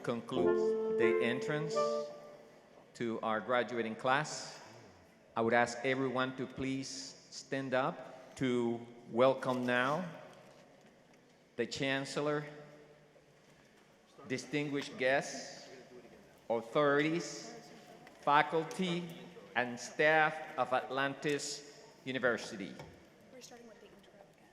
Concludes the entrance to our graduating class. I would ask everyone to please stand up to welcome now the Chancellor, distinguished guests, authorities, faculty, and staff of Atlantis University. We're starting with the intro again.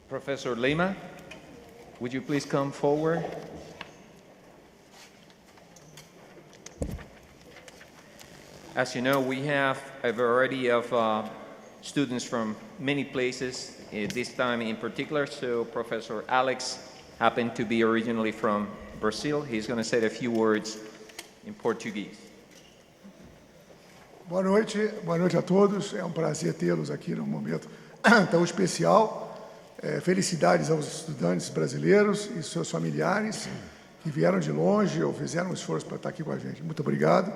Professor Lima, would you please come forward? As you know, we have a variety of students from many places, this time in particular. So Professor Alex happened to be originally from Brazil. He's going to say a few words in Portuguese. Boa noite a todos. É um prazer tê-los aqui num momento tão especial. Felicidades aos estudantes brasileiros e seus familiares que vieram de longe ou fizeram um esforço para estar aqui com a gente. Muito obrigado.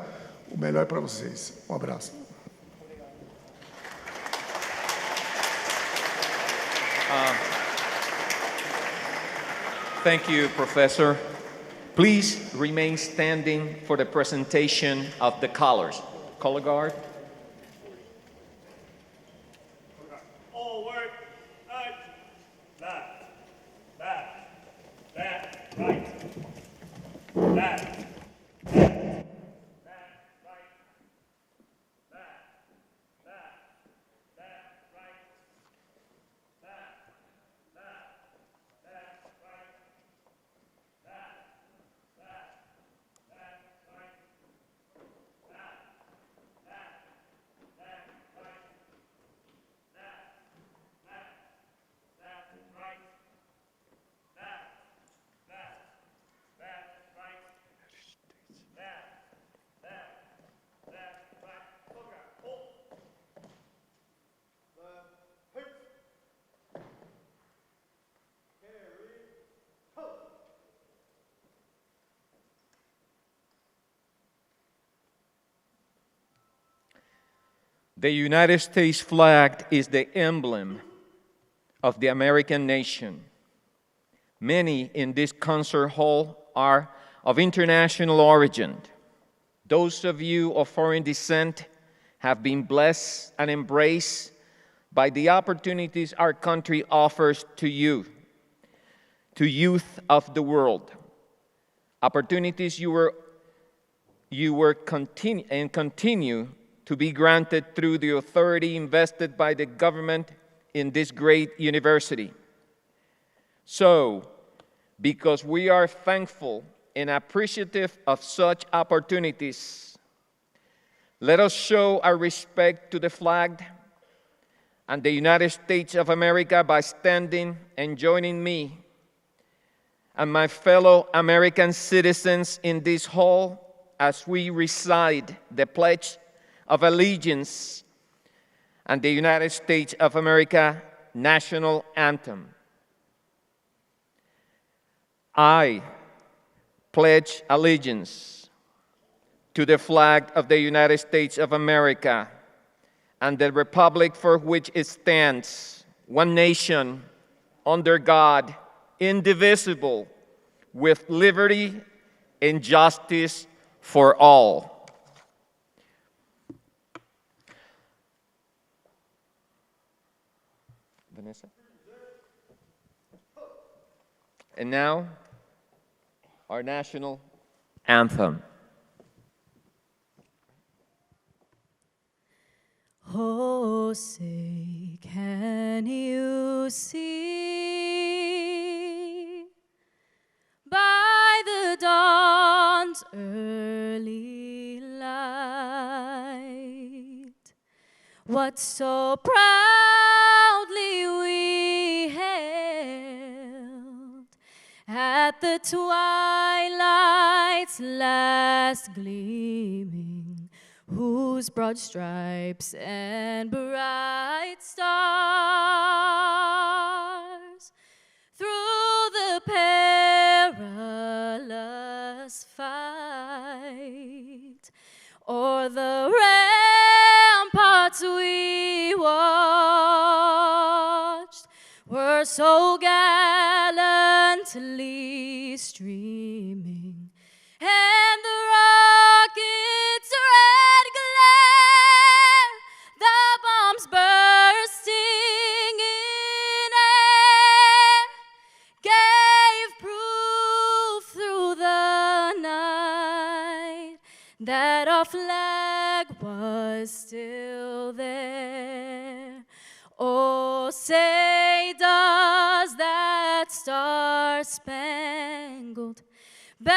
O melhor para vocês. Um abraço. Thank you, Professor. Please remain standing for the presentation of the colors. Color guard. All work. Right. Left. Left. Left. Right. Left. The United States flag is the emblem of the American nation. Many in this concert hall are of international origin. Those of you of foreign descent have been blessed and embraced by the opportunities our country offers to you, to youth of the world. Opportunities you continue to be granted through the authority invested by the government in this great university. So, because we are thankful and appreciative of such opportunities, let us show our respect to the flag and the United States of America by standing and joining me and my fellow American citizens in this hall as we recite the Pledge of Allegiance and the United States of America National Anthem. I pledge allegiance to the flag of the United States of America and the republic for which it stands, one nation, under God, indivisible, with liberty and justice for all. Vanessa? And now, our national anthem. Oh, say, can you see by the dawn's early light what so proudly we hailed at the twilight's last gleaming, whose broad stripes and bright stars through the perilous fight o'er the ramparts we watched were so gallantly streaming, and the rocket's red glare, the bombs bursting in air, gave proof through the night that our flag was still there. Oh, say does that star-spangled banner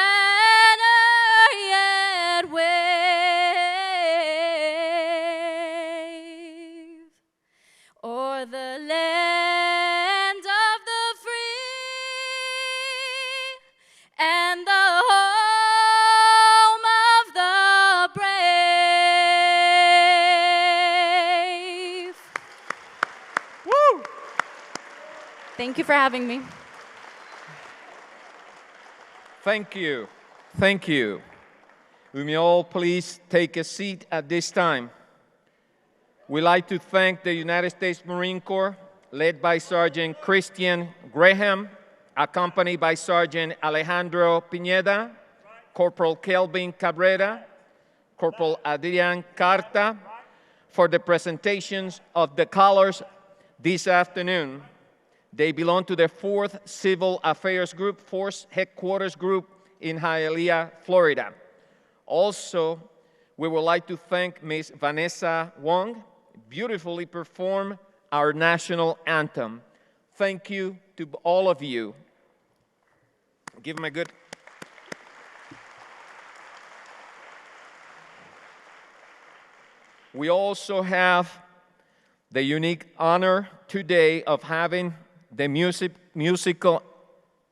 yet wave o'er the land of the free and the home of the brave? Woo! Thank you for having me. Thank you. Thank you. Will you all please take a seat at this time? We'd like to thank the United States Marine Corps, led by Sergeant Christian Graham, accompanied by Sergeant Alejandro Pineda, Corporal Kelvin Cabrera, Corporal Adrian Carta, for the presentations of the colors this afternoon. They belong to the 4th Civil Affairs Group, Force Headquarters Group in Hialeah, Florida. Also, we would like to thank Ms. Vanessa Wong, beautifully performed our national anthem. Thank you to all of you. Give them a good... We also have the unique honor today of having the musical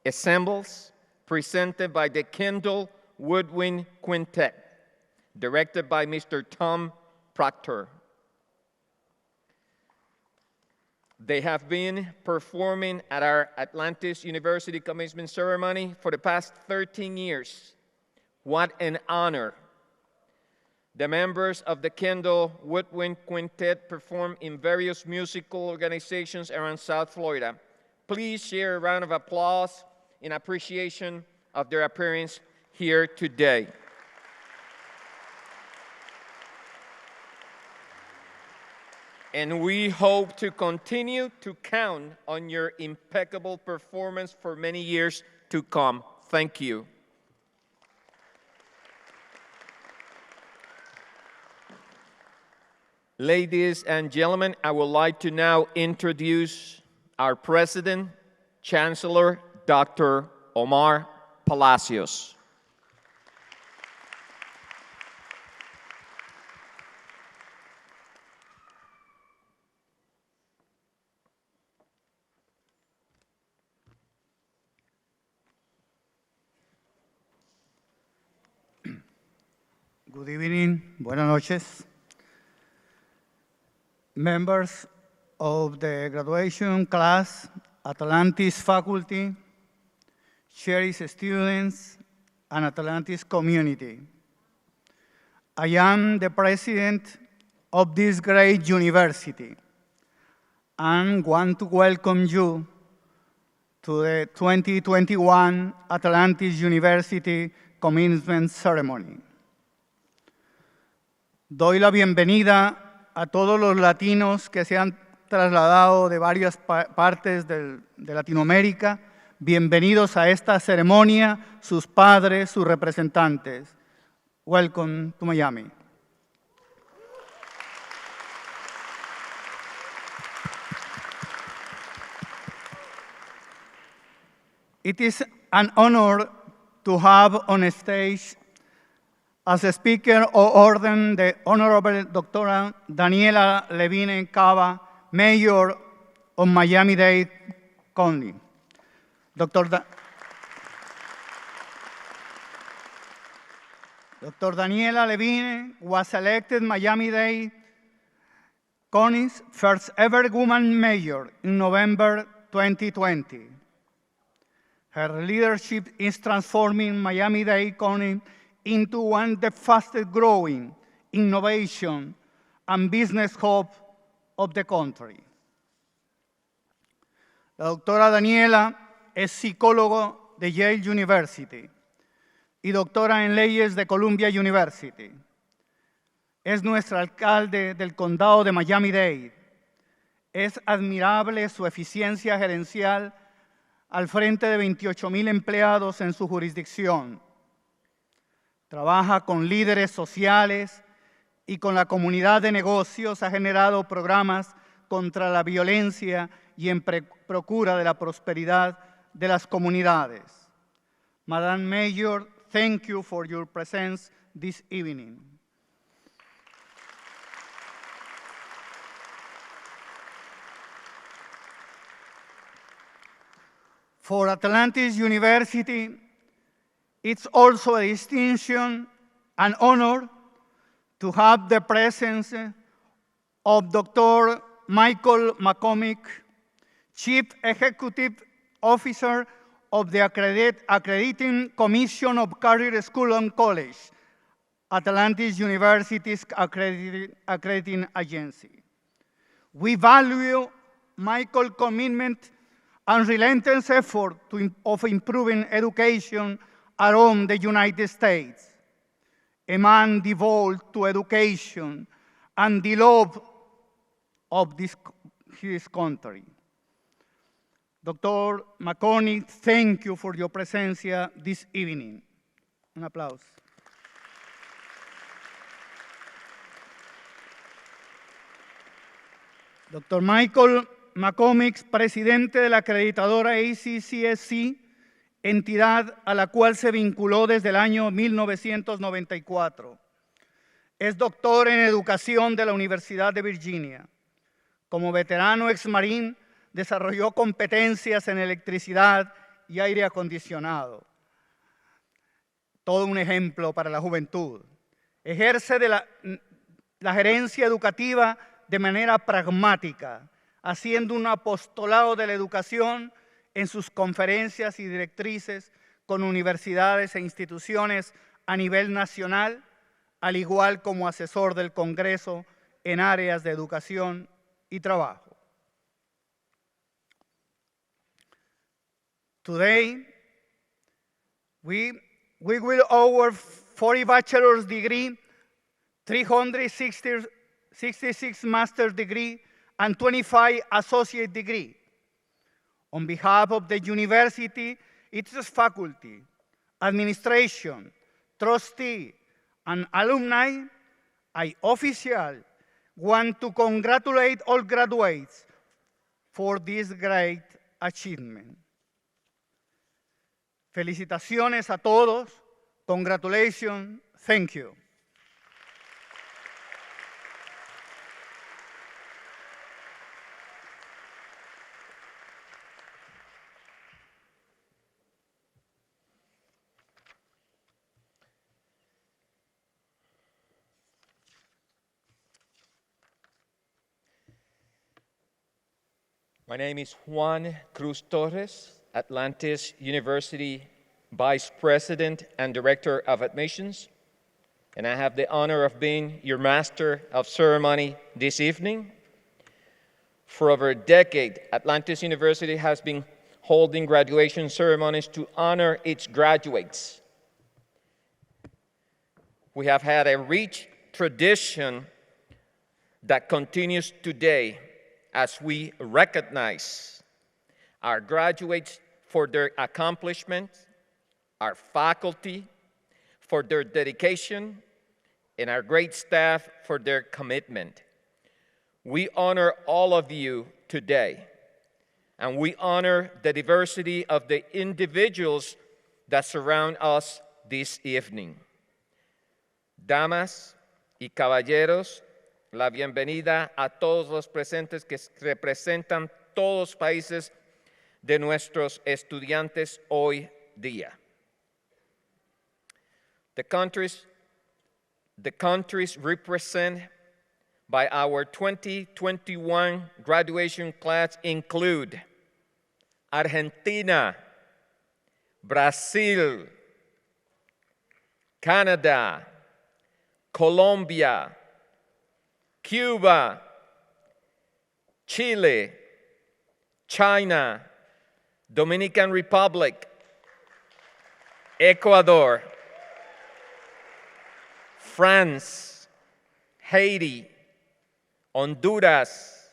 ensembles presented by the Kendall Woodwind Quintet, directed by Mr. Tom Proctor. They have been performing at our Atlantis University Commencement Ceremony for the past 13 years. What an honor The members of the Kendall Woodwind Quintet perform in various musical organizations around South Florida. Please share a round of applause in appreciation of their appearance here today. And we hope to continue to count on your impeccable performance for many years to come. Thank you. Ladies and gentlemen, I would like to now introduce our President, Chancellor, Dr. Omar Palacios. Good evening, buenas noches. Members of the graduation class, Atlantis faculty, cherished students, and Atlantis community. I am the president of this great university and want to welcome you to the 2021 Atlantis University Commencement Ceremony. Doy la bienvenida a todos los latinos que se han trasladado de varias partes de Latinoamérica. Bienvenidos a esta ceremonia, sus padres, sus representantes. Welcome to Miami. It is an honor to have on stage as a speaker or order the Honorable Dr. Daniella Levine Cava, Mayor of Miami-Dade County. Dr. Daniella Levine was elected Miami-Dade County's first ever woman mayor in November 2020. Her leadership is transforming Miami-Dade County into one of the fastest growing innovation and business hub of the country. La doctora Daniella es psicólogo de Yale University y doctora en leyes de Columbia University. Es nuestro alcalde del condado de Miami-Dade. Es admirable su eficiencia gerencial al frente de 28,000 empleados en su jurisdicción. Trabaja con líderes sociales y con la comunidad de negocios. Ha generado programas contra la violencia y en procura de la prosperidad de las comunidades. Madam Mayor, thank you for your presence this evening. For Atlantis University, it's also a distinction and honor to have the presence of Dr. Michael McComis, Chief Executive Officer of the Accrediting Commission of Career School and College, Atlantis University's accrediting agency. We value Michael's commitment and relentless effort of improving education around the United States. A man devoted to education and the love of his country. Dr. McComis, thank you for your presencia this evening. Un aplauso. Dr. Michael McComis, presidente de la acreditadora ACCSC, entidad a la cual se vinculó desde el año 1994. Es doctor en educación de la Universidad de Virginia. Como veterano ex-marín, desarrolló competencias en electricidad y aire acondicionado. Todo un ejemplo para la juventud. Ejerce la gerencia educativa de manera pragmática, haciendo un apostolado de la educación en sus conferencias y directrices con universidades e instituciones a nivel nacional, al igual como asesor del Congreso en áreas de educación y trabajo. Today, we will award 40 bachelor's degree, 366 master's degree, and 25 associate degree. On behalf of the university, its faculty, administration, trustee, and alumni, I officially want to congratulate all graduates for this great achievement. Felicitaciones a todos. Congratulations. Thank you. My name is Juan Cruz Torres, Atlantis University Vice President and Director of Admissions, and I have the honor of being your Master of Ceremony this evening. For over a decade, Atlantis University has been holding graduation ceremonies to honor its graduates. We have had a rich tradition that continues today as we recognize our graduates for their accomplishments, our faculty for their dedication, and our great staff for their commitment. We honor all of you today, and we honor the diversity of the individuals that surround us this evening. Damas y caballeros, la bienvenida a todos los presentes que representan todos los países de nuestros estudiantes hoy día. The countries represented by our 2021 graduation class include Argentina, Brazil, Canada, Colombia, Cuba, Chile, China, Dominican Republic, Ecuador, France, Haiti, Honduras,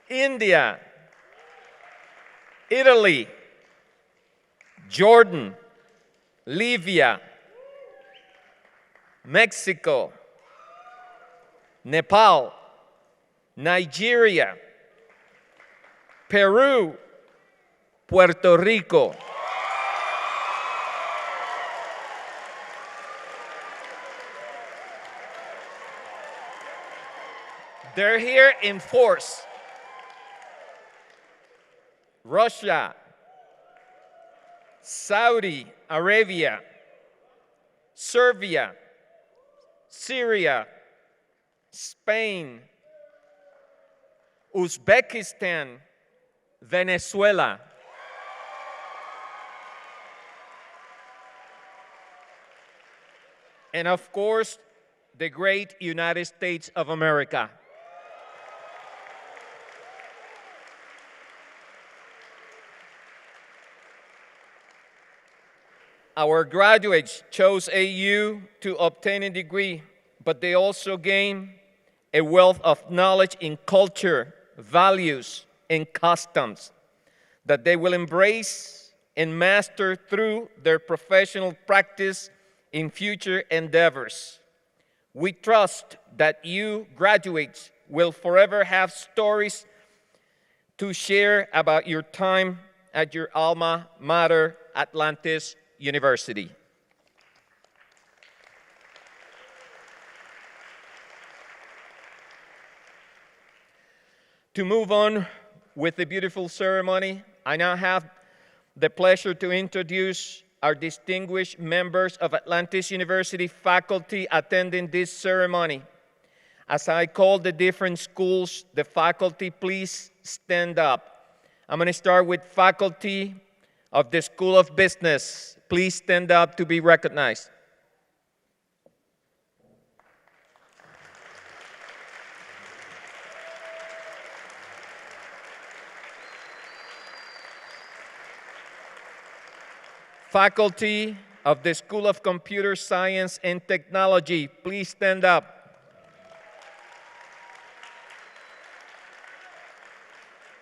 India, Italy, Jordan, Libya, Mexico, Nepal, Nigeria, Peru, Puerto Rico. They're here in force. Russia, Saudi Arabia, Serbia, Syria, Spain, Uzbekistan, Venezuela. And of course, the great United States of America. Our graduates chose AU to obtain a degree, but they also gain a wealth of knowledge in culture, values, and customs that they will embrace and master through their professional practice in future endeavors. We trust that you graduates will forever have stories to share about your time at your alma mater, Atlantis University. To move on with the beautiful ceremony, I now have the pleasure to introduce our distinguished members of Atlantis University faculty attending this ceremony. As I call the different schools, the faculty, please stand up. I'm going to start with faculty of the School of Business. Please stand up to be recognized. Faculty of the School of Computer Science and Technology, please stand up.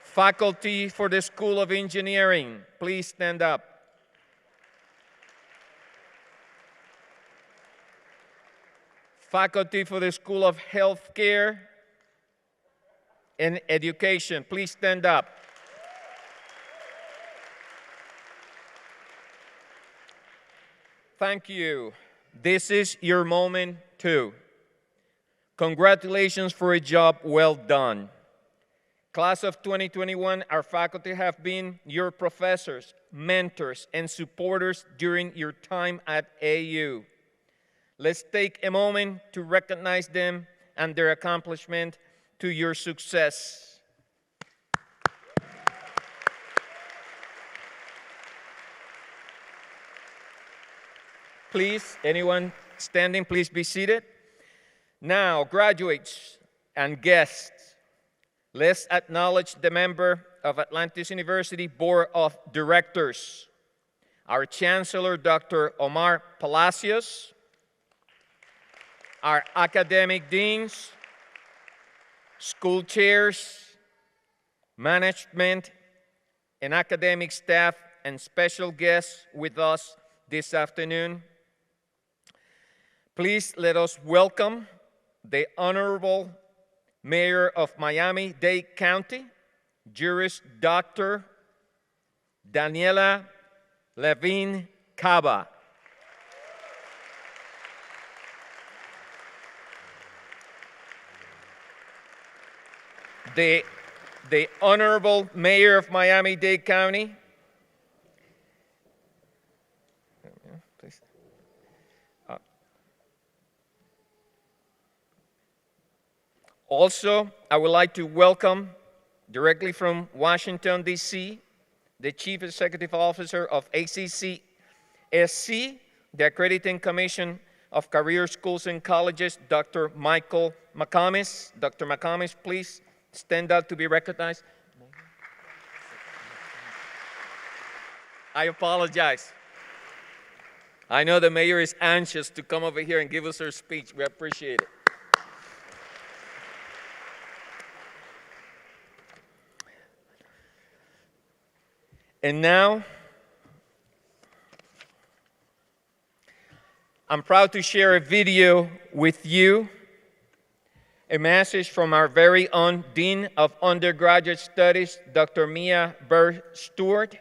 Faculty for the School of Engineering, please stand up. Faculty for the School of Healthcare and Education, please stand up. Thank you. This is your moment too. Congratulations for a job well done. Class of 2021, our faculty have been your professors, mentors, and supporters during your time at AU. Let's take a moment to recognize them and their accomplishment to your success. Please, anyone standing, please be seated. Now, graduates and guests, let's acknowledge the member of Atlantis University Board of Directors, our Chancellor, Dr. Omar Palacios, our academic deans, school chairs, management, and academic staff, and special guests with us this afternoon. Please let us welcome the Honorable Mayor of Miami-Dade County, Juris Dr. Daniella Levine Cava. The Honorable Mayor of Miami-Dade County, also, I would like to welcome directly from Washington, D.C., the Chief Executive Officer of ACCSC, the Accrediting Commission of Career Schools and Colleges, Dr. Michael McComis. Dr. McComis, please stand up to be recognized. I apologize. I know the mayor is anxious to come over here and give us her speech. We appreciate it. And now, I'm proud to share a video with you, a message from our very own Dean of Undergraduate Studies, Dr. Mia Burr-Stewart.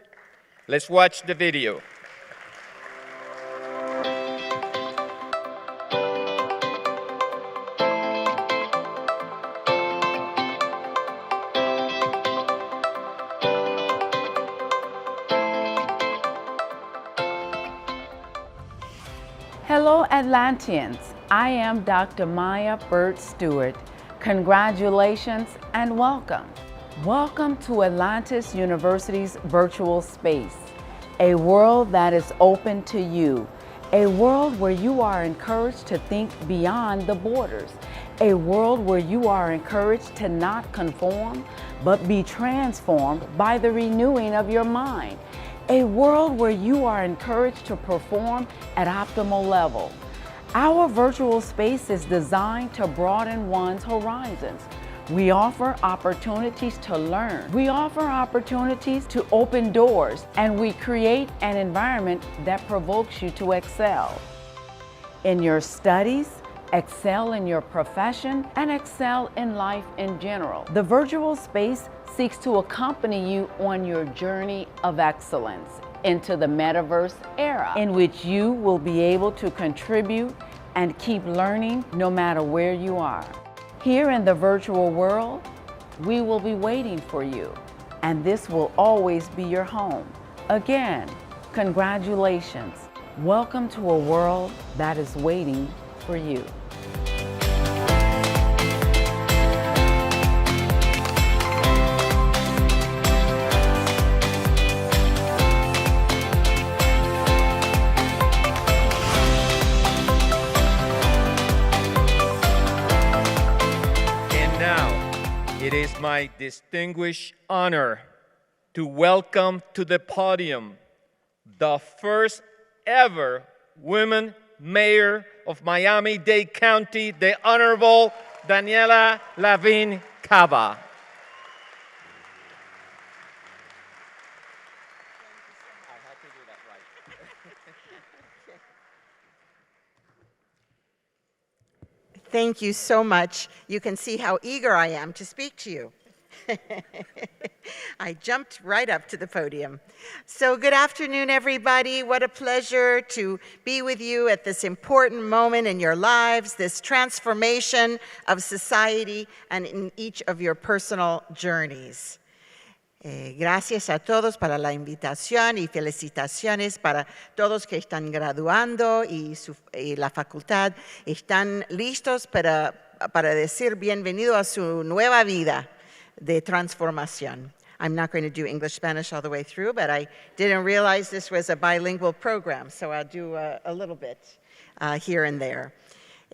Let's watch the video. Hello, Atlanteans. I am Dr. Maya Burt-Stewart. Congratulations and welcome. Welcome to Atlantis University's virtual space, a world that is open to you, a world where you are encouraged to think beyond the borders, a world where you are encouraged to not conform, but be transformed by the renewing of your mind. A world where you are encouraged to perform at optimal level. Our virtual space is designed to broaden one's horizons. We offer opportunities to learn. We offer opportunities to open doors, and we create an environment that provokes you to excel. In your studies, excel in your profession, and excel in life in general. The virtual space seeks to accompany you on your journey of excellence into the metaverse era, in which you will be able to contribute and keep learning no matter where you are. Here in the virtual world, we will be waiting for you, and this will always be your home. Again, congratulations. Welcome to a world that is waiting for you. It is my distinguished honor to welcome to the podium the first ever woman mayor of Miami-Dade County, the Honorable Daniella Levine Cava. Thank you so much. You can see how eager I am to speak to you. I jumped right up to the podium. So good afternoon, everybody. What a pleasure to be with you at this important moment in your lives, this transformation of society and in each of your personal journeys. Gracias a todos para la invitación y felicitaciones para todos que están graduando y la facultad están listos para decir bienvenido a su nueva vida de transformación. I'm not going to do English-Spanish all the way through, but I didn't realize this was a bilingual program, so I'll do a little bit here and there.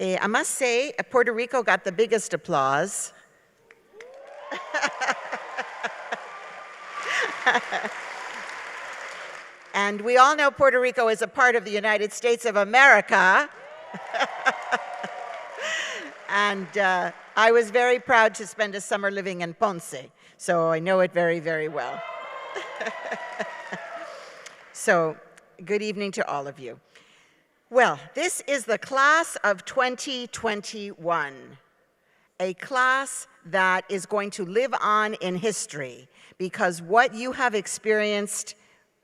I must say, Puerto Rico got the biggest applause. And we all know Puerto Rico is a part of the United States of America. And I was very proud to spend a summer living in Ponce, so I know it very, very well. So, good evening to all of you. Well, this is the class of 2021, a class that is going to live on in history, because what you have experienced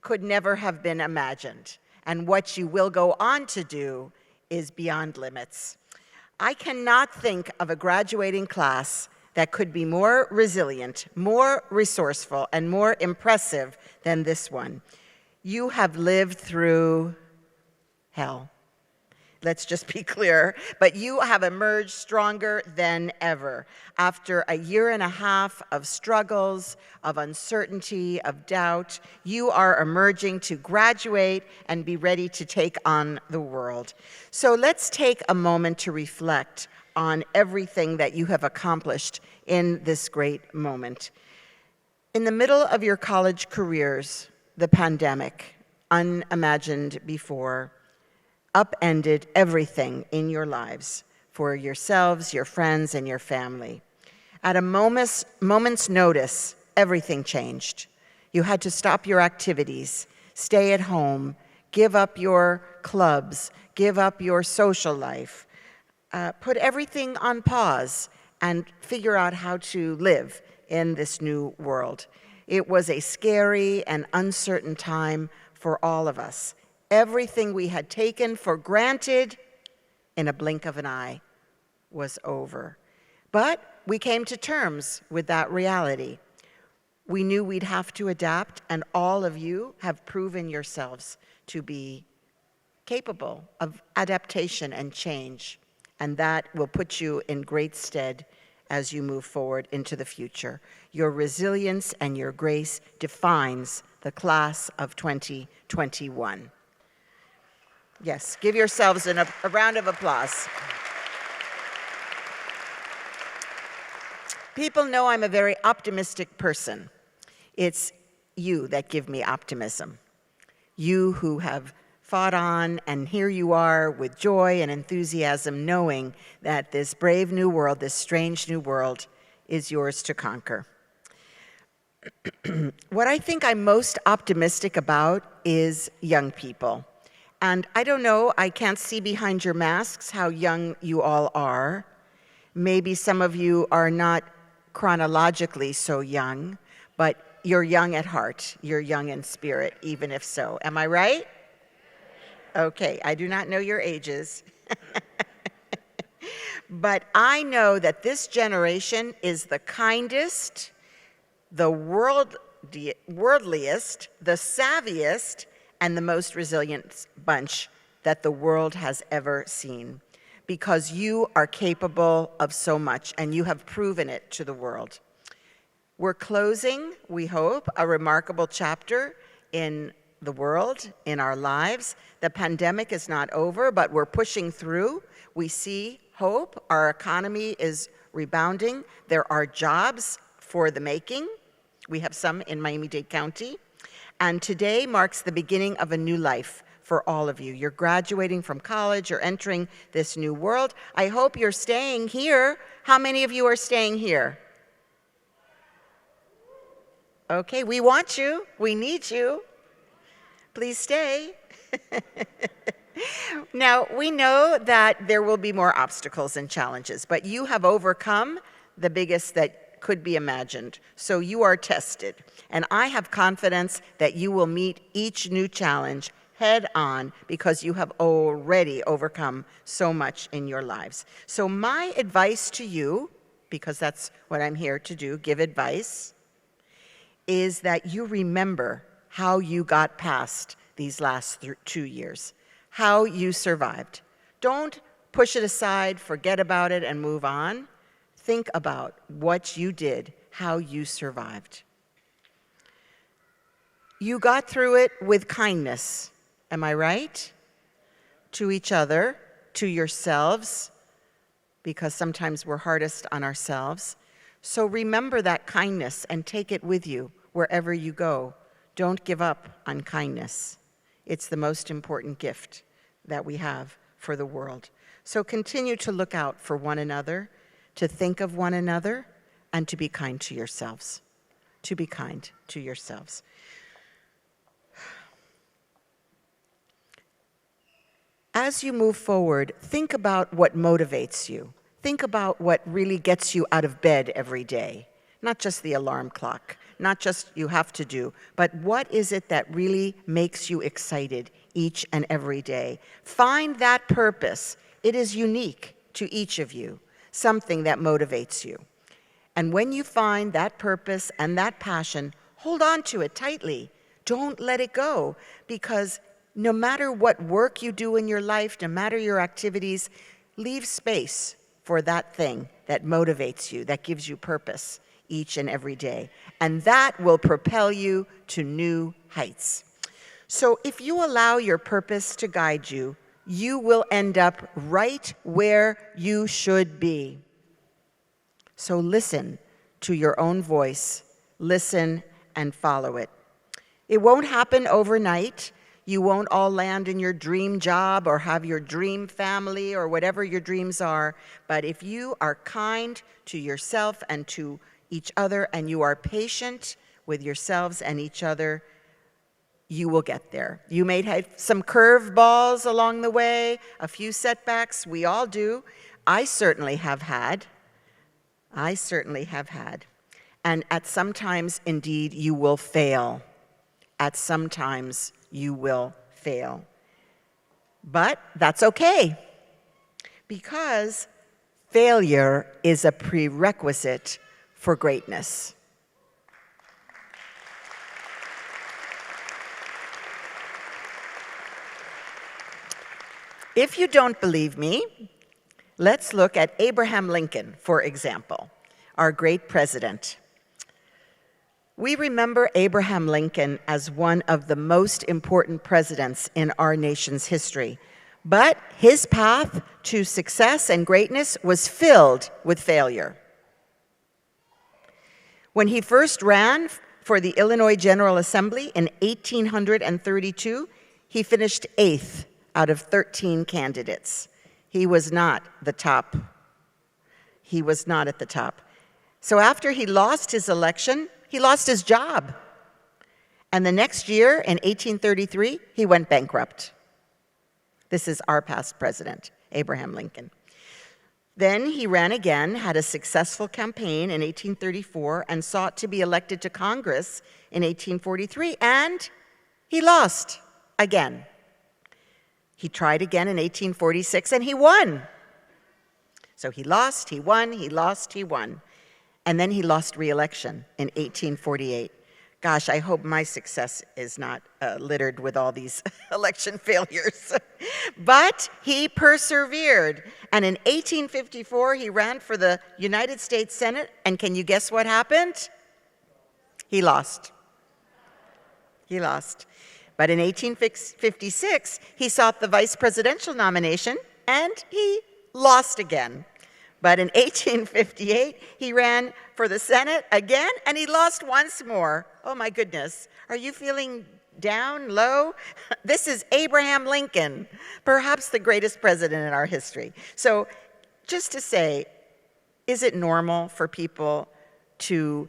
could never have been imagined, and what you will go on to do is beyond limits. I cannot think of a graduating class that could be more resilient, more resourceful, and more impressive than this one. You have lived through hell. Let's just be clear, but you have emerged stronger than ever. After a year and a half of struggles, of uncertainty, of doubt, you are emerging to graduate and be ready to take on the world. So let's take a moment to reflect on everything that you have accomplished in this great moment. In the middle of your college careers, the pandemic, unimagined before, upended everything in your lives for yourselves, your friends, and your family. At a moment's notice, everything changed. You had to stop your activities, stay at home, give up your clubs, give up your social life, put everything on pause, and figure out how to live in this new world. It was a scary and uncertain time for all of us. Everything we had taken for granted in a blink of an eye was over. But we came to terms with that reality. We knew we'd have to adapt, and all of you have proven yourselves to be capable of adaptation and change, and that will put you in great stead as you move forward into the future. Your resilience and your grace defines the class of 2021. Yes, give yourselves a round of applause. People know I'm a very optimistic person. It's you that give me optimism. You who have fought on, and here you are with joy and enthusiasm, knowing that this brave new world, this strange new world, is yours to conquer. What I think I'm most optimistic about is young people. And I don't know, I can't see behind your masks how young you all are. Maybe some of you are not chronologically so young, but you're young at heart. You're young in spirit, even if so. Am I right? Okay, I do not know your ages. But I know that this generation is the kindest, the worldliest, the savviest, and the most resilient bunch that the world has ever seen, because you are capable of so much, and you have proven it to the world. We're closing, we hope, a remarkable chapter in the world, in our lives. The pandemic is not over, but we're pushing through. We see hope. Our economy is rebounding. There are jobs for the making. We have some in Miami-Dade County. And today marks the beginning of a new life for all of you. You're graduating from college, you're entering this new world. I hope you're staying here. How many of you are staying here? Okay, we want you, we need you. Please stay. Now, we know that there will be more obstacles and challenges, but you have overcome the biggest that could be imagined. So you are tested. And I have confidence that you will meet each new challenge head on because you have already overcome so much in your lives. So my advice to you, because that's what I'm here to do, give advice, is that you remember how you got past these last 2 years, how you survived. Don't push it aside, forget about it, and move on. Think about what you did, how you survived. You got through it with kindness, am I right? To each other, to yourselves, because sometimes we're hardest on ourselves. So remember that kindness and take it with you wherever you go. Don't give up on kindness. It's the most important gift that we have for the world. So continue to look out for one another, to think of one another, and to be kind to yourselves. To be kind to yourselves. As you move forward, think about what motivates you. Think about what really gets you out of bed every day. Not just the alarm clock, not just you have to do, but what is it that really makes you excited each and every day? Find that purpose. It is unique to each of you, something that motivates you. And when you find that purpose and that passion, hold on to it tightly. Don't let it go, because no matter what work you do in your life, no matter your activities, leave space for that thing that motivates you, that gives you purpose each and every day. And that will propel you to new heights. So if you allow your purpose to guide you, you will end up right where you should be. So listen to your own voice, listen and follow it. It won't happen overnight. You won't all land in your dream job or have your dream family or whatever your dreams are. But if you are kind to yourself and to each other and you are patient with yourselves and each other, you will get there. You may have some curveballs along the way, a few setbacks. We all do. I certainly have had. And at some times, indeed, you will fail. At some times, you will fail. But that's okay, because failure is a prerequisite for greatness. If you don't believe me, let's look at Abraham Lincoln, for example, our great president. We remember Abraham Lincoln as one of the most important presidents in our nation's history, but his path to success and greatness was filled with failure. When he first ran for the Illinois General Assembly in 1832, he finished 8th out of 13 candidates. He was not the top. He was not at the top. So after he lost his election, he lost his job. And the next year, in 1833, he went bankrupt. This is our past president, Abraham Lincoln. Then he ran again, had a successful campaign in 1834, and sought to be elected to Congress in 1843, and he lost again. He tried again in 1846, and he won. So he lost, he won, he lost, he won. And then he lost re-election in 1848. Gosh, I hope my success is not littered with all these election failures. But he persevered. And in 1854, he ran for the United States Senate. And can you guess what happened? He lost. He lost. But in 1856, he sought the vice presidential nomination, and he lost again. But in 1858, he ran for the Senate again, and he lost once more. Oh my goodness. Are you feeling down, low? This is Abraham Lincoln, perhaps the greatest president in our history. So just to say, is it normal for people to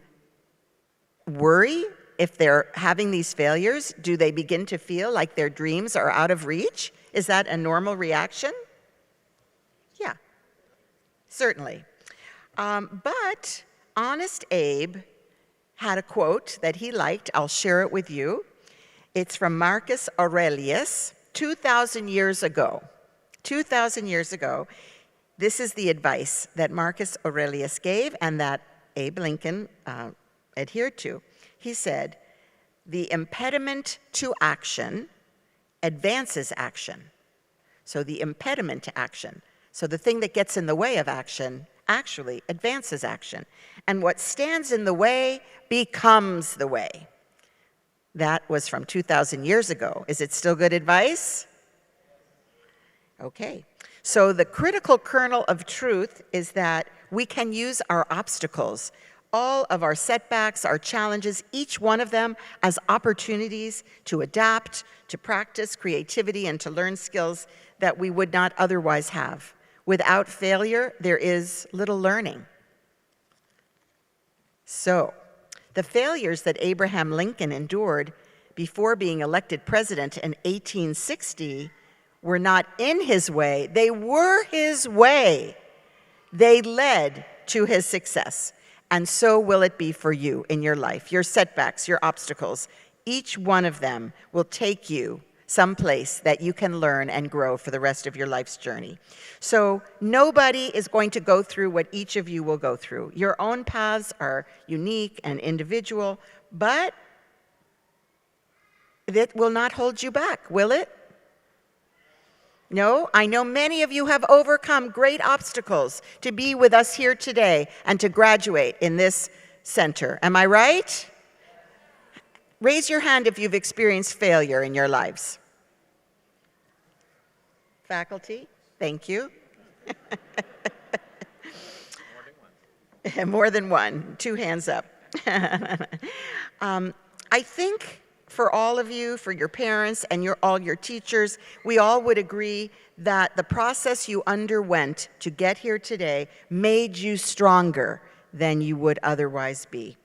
worry if they're having these failures? Do they begin to feel like their dreams are out of reach? Is that a normal reaction? Yeah, certainly. But Honest Abe had a quote that he liked. I'll share it with you. It's from Marcus Aurelius, 2,000 years ago. 2,000 years ago, this is the advice that Marcus Aurelius gave and that Abe Lincoln adhered to. He said, "The impediment to action advances action." So the impediment to action, so the thing that gets in the way of action, actually advances action. And what stands in the way becomes the way. That was from 2,000 years ago. Is it still good advice? Okay. So the critical kernel of truth is that we can use our obstacles, all of our setbacks, our challenges, each one of them as opportunities to adapt, to practice creativity, and to learn skills that we would not otherwise have. Without failure, there is little learning. So, the failures that Abraham Lincoln endured before being elected president in 1860 were not in his way, they were his way. They led to his success. And so will it be for you in your life. Your setbacks, your obstacles, each one of them will take you someplace that you can learn and grow for the rest of your life's journey. So nobody is going to go through what each of you will go through. Your own paths are unique and individual, but it will not hold you back, will it? No, I know many of you have overcome great obstacles to be with us here today and to graduate in this center. Am I right? Raise your hand if you've experienced failure in your lives. Faculty, thank you. More than one. 2 hands up. I think for all of you, for your parents and all your teachers, we all would agree that the process you underwent to get here today made you stronger than you would otherwise be.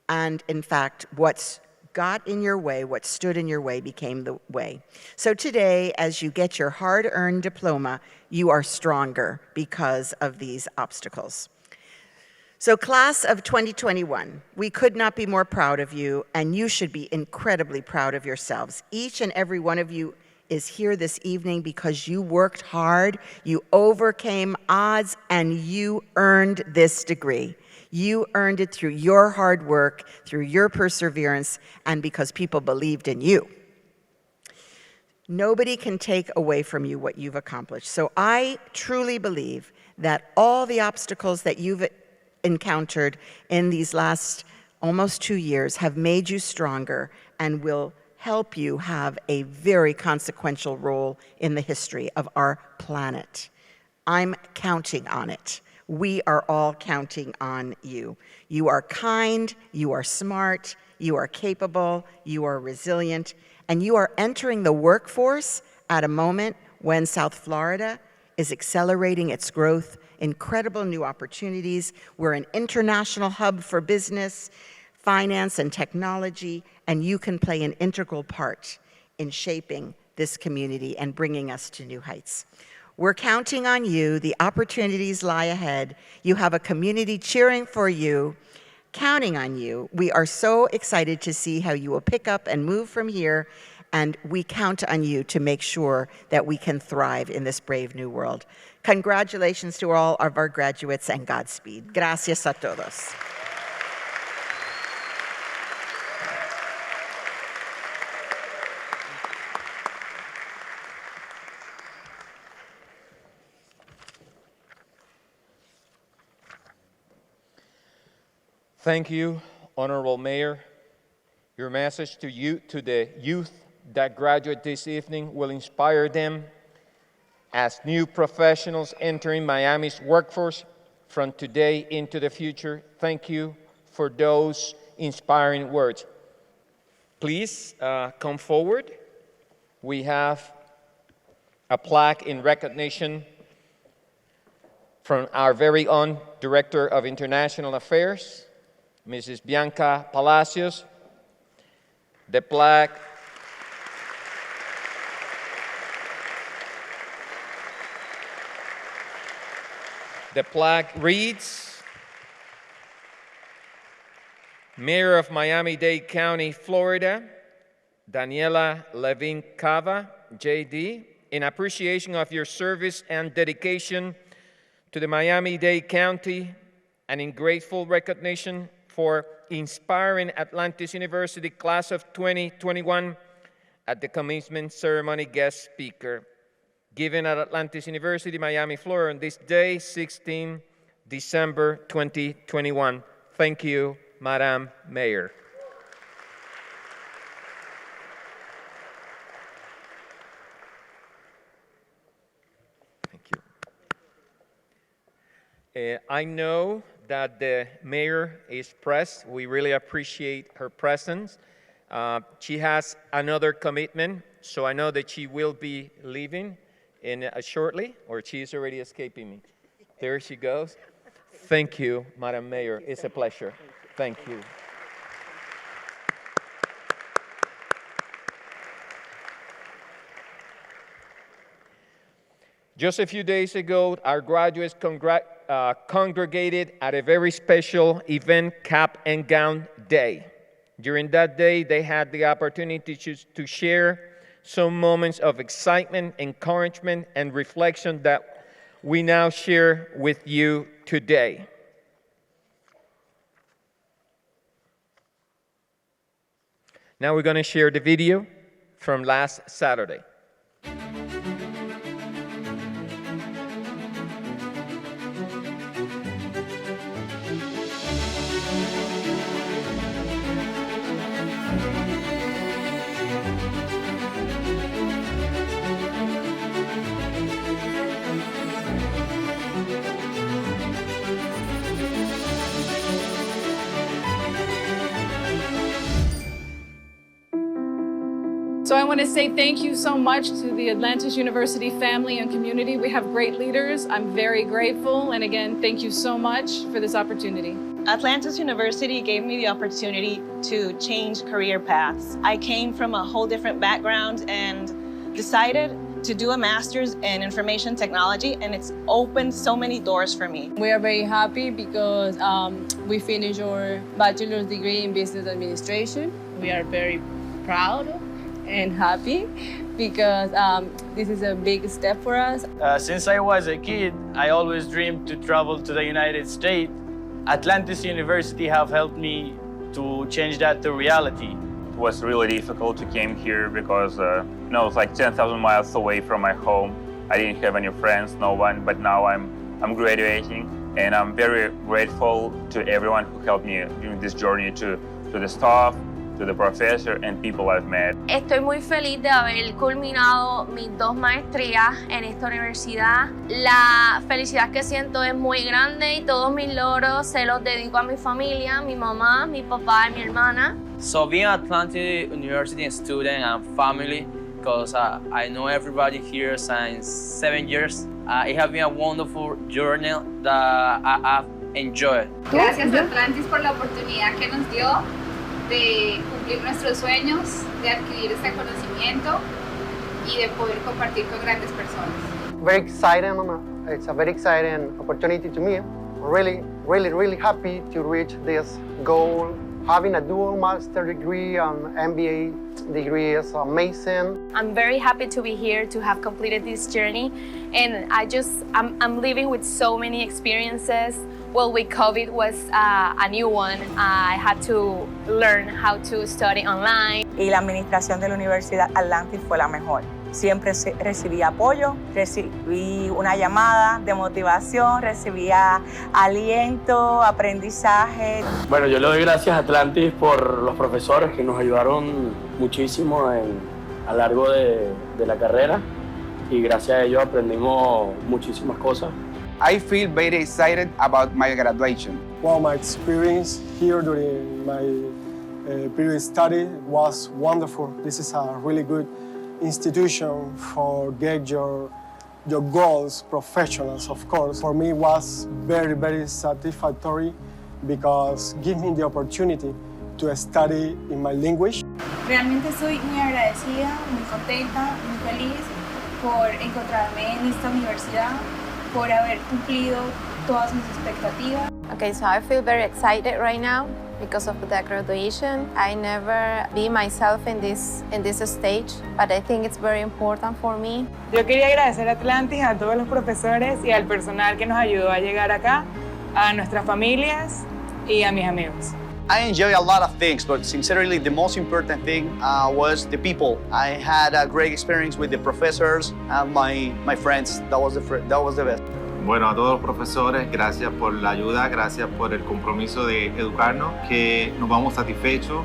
And in fact, what's got in your way, what stood in your way became the way. So today, as you get your hard-earned diploma, you are stronger because of these obstacles. So class of 2021, we could not be more proud of you, and you should be incredibly proud of yourselves. Each and every one of you is here this evening because you worked hard, you overcame odds, and you earned this degree. You earned it through your hard work, through your perseverance, and because people believed in you. Nobody can take away from you what you've accomplished. So I truly believe that all the obstacles that you've encountered in these last almost 2 years have made you stronger and will help you have a very consequential role in the history of our planet. I'm counting on it. We are all counting on you. You are kind, you are smart, you are capable, you are resilient, and you are entering the workforce at a moment when South Florida is accelerating its growth, incredible new opportunities. We're an international hub for business, finance, and technology, and you can play an integral part in shaping this community and bringing us to new heights. We're counting on you. The opportunities lie ahead. You have a community cheering for you, counting on you. We are so excited to see how you will pick up and move from here, and we count on you to make sure that we can thrive in this brave new world. Congratulations to all of our graduates, and Godspeed. Gracias a todos. Thank you, Honorable Mayor. Your message to the youth that graduate this evening will inspire them as new professionals entering Miami's workforce from today into the future. Thank you for those inspiring words. please come forward. We have a plaque in recognition from our very own Director of International Affairs, Mrs. Bianca Palacios. The plaque reads, Mayor of Miami-Dade County, Florida, Daniella Levine Cava, JD, in appreciation of your service and dedication to the Miami-Dade County and in grateful recognition for inspiring Atlantis University class of 2021 at the commencement ceremony guest speaker, given at Atlantis University, Miami, Florida, on this day, 16 December 2021. Thank you, Madam Mayor. Thank you. I know that the mayor is pressed. We really appreciate her presence. She has another commitment, so I know that she will be leaving in shortly, or she is already escaping me. There she goes. Thank you, Madam Mayor. It's a pleasure. Thank you. Just a few days ago, our graduates congregated at a very special event, Cap and Gown Day. During that day, they had the opportunity to share some moments of excitement, encouragement, and reflection that we now share with you today. Now we're going to share the video from last Saturday. So I want to say thank you so much to the Atlantis University family and community. We have great leaders. I'm very grateful. And again, thank you so much for this opportunity. Atlantis University gave me the opportunity to change career paths. I came from a whole different background and decided to do a master's in information technology, and it's opened so many doors for me. We are very happy because we finished our bachelor's degree in business administration. We are very proud and happy because this is a big step for us. Since I was a kid, I always dreamed to travel to the United States. Atlantis University have helped me to change that to reality. It was really difficult to come here because it's like 10,000 miles away from my home. I didn't have any friends, no one, but now I'm graduating, and I'm very grateful to everyone who helped me during this journey, to the staff, to the professor and people I've met. Estoy muy feliz de haber culminado mis 2 maestrías en esta universidad. La felicidad que siento es muy grande y todos mis logros se los dedico a mi familia, mi mamá, mi papá y mi hermana. So being an Atlantis University student and family, because I know everybody here since 7 years, it has been a wonderful journey that I've enjoyed. Gracias Atlantis por la oportunidad que nos dio de cumplir nuestros sueños, de adquirir este conocimiento y de poder compartir con grandes personas. Very exciting. It's a very exciting opportunity to me. I'm really happy to reach this goal. Having a dual master degree and MBA degree is amazing. I'm very happy to be here to have completed this journey, and I'm living with so many experiences. Well, with COVID was a new one. I had to learn how to study online. Y la administración de la Universidad Atlantis fue la mejor. Siempre recibí apoyo, recibí una llamada de motivación, recibía aliento, aprendizaje. Bueno, yo le doy gracias a Atlantis por los profesores que nos ayudaron muchísimo a lo largo de la carrera, y gracias a ellos aprendimos muchísimas cosas. I feel very excited about my graduation. Well, my experience here during my period study was wonderful. This is a really good institution for get your goals, professionals, of course. For me, it was very, very satisfactory because it gave me the opportunity to study in my language. Realmente estoy muy agradecida, muy contenta, muy feliz por encontrarme en esta universidad, por haber cumplido todas mis expectativas. Okay, so I feel very excited right now because of the graduation. I never be myself in this stage, but I think it's very important for me. Yo quería agradecer a Atlantis, a todos los profesores y al personal que nos ayudó a llegar acá, a nuestras familias y a mis amigos. I enjoy a lot of things, but sincerely, the most important thing was the people. I had a great experience with the professors and my friends. That was the best. Bueno, a todos los profesores, gracias por la ayuda, gracias por el compromiso de educarnos, que nos vamos satisfechos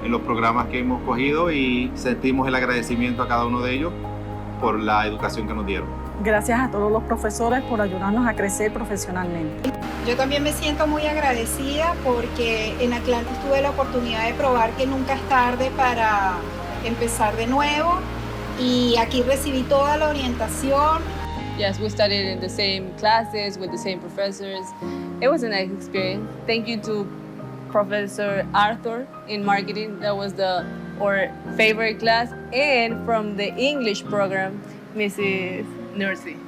en los programas que hemos cogido y sentimos el agradecimiento a cada uno de ellos por la educación que nos dieron. Gracias a todos los profesores por ayudarnos a crecer profesionalmente. Yo también me siento muy agradecida porque en Atlantis tuve la oportunidad de probar que nunca es tarde para empezar de nuevo y aquí recibí toda la orientación. Yes, we studied in the same classes with the same professors. It was a nice experience. Thank you to Professor Arthur in marketing. That was our favorite class. And from the English program, Mrs. Nursey,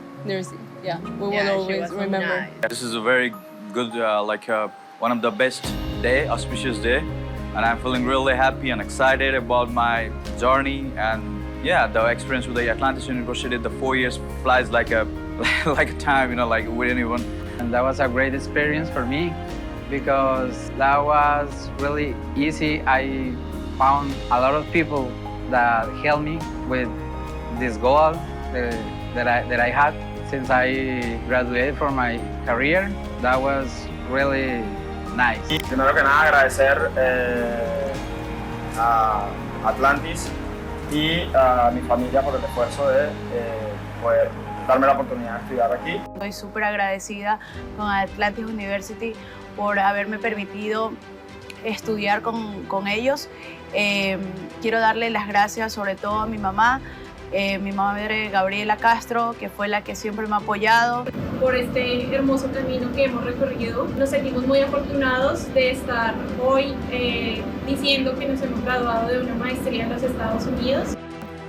yeah, we will always remember. Nice. This is a very good, one of the best day, auspicious day, and I'm feeling really happy and excited about my journey. And yeah, the experience with the Atlantis University, the 4 years flies like a time, you know, like we didn't even. And that was a great experience for me because that was really easy. I found a lot of people that helped me with this goal that I had since I graduated from my career. That was really nice. Primero que nada, agradecer a Atlantis y a mi familia por el esfuerzo de poder darme la oportunidad de estudiar aquí. Estoy súper agradecida con Atlantis University por haberme permitido estudiar con ellos. Quiero darle las gracias sobre todo a mi madre Gabriela Castro, que fue la que siempre me ha apoyado. Por este hermoso camino que hemos recorrido, nos sentimos muy afortunados de estar hoy diciendo que nos hemos graduado de una maestría en los Estados Unidos.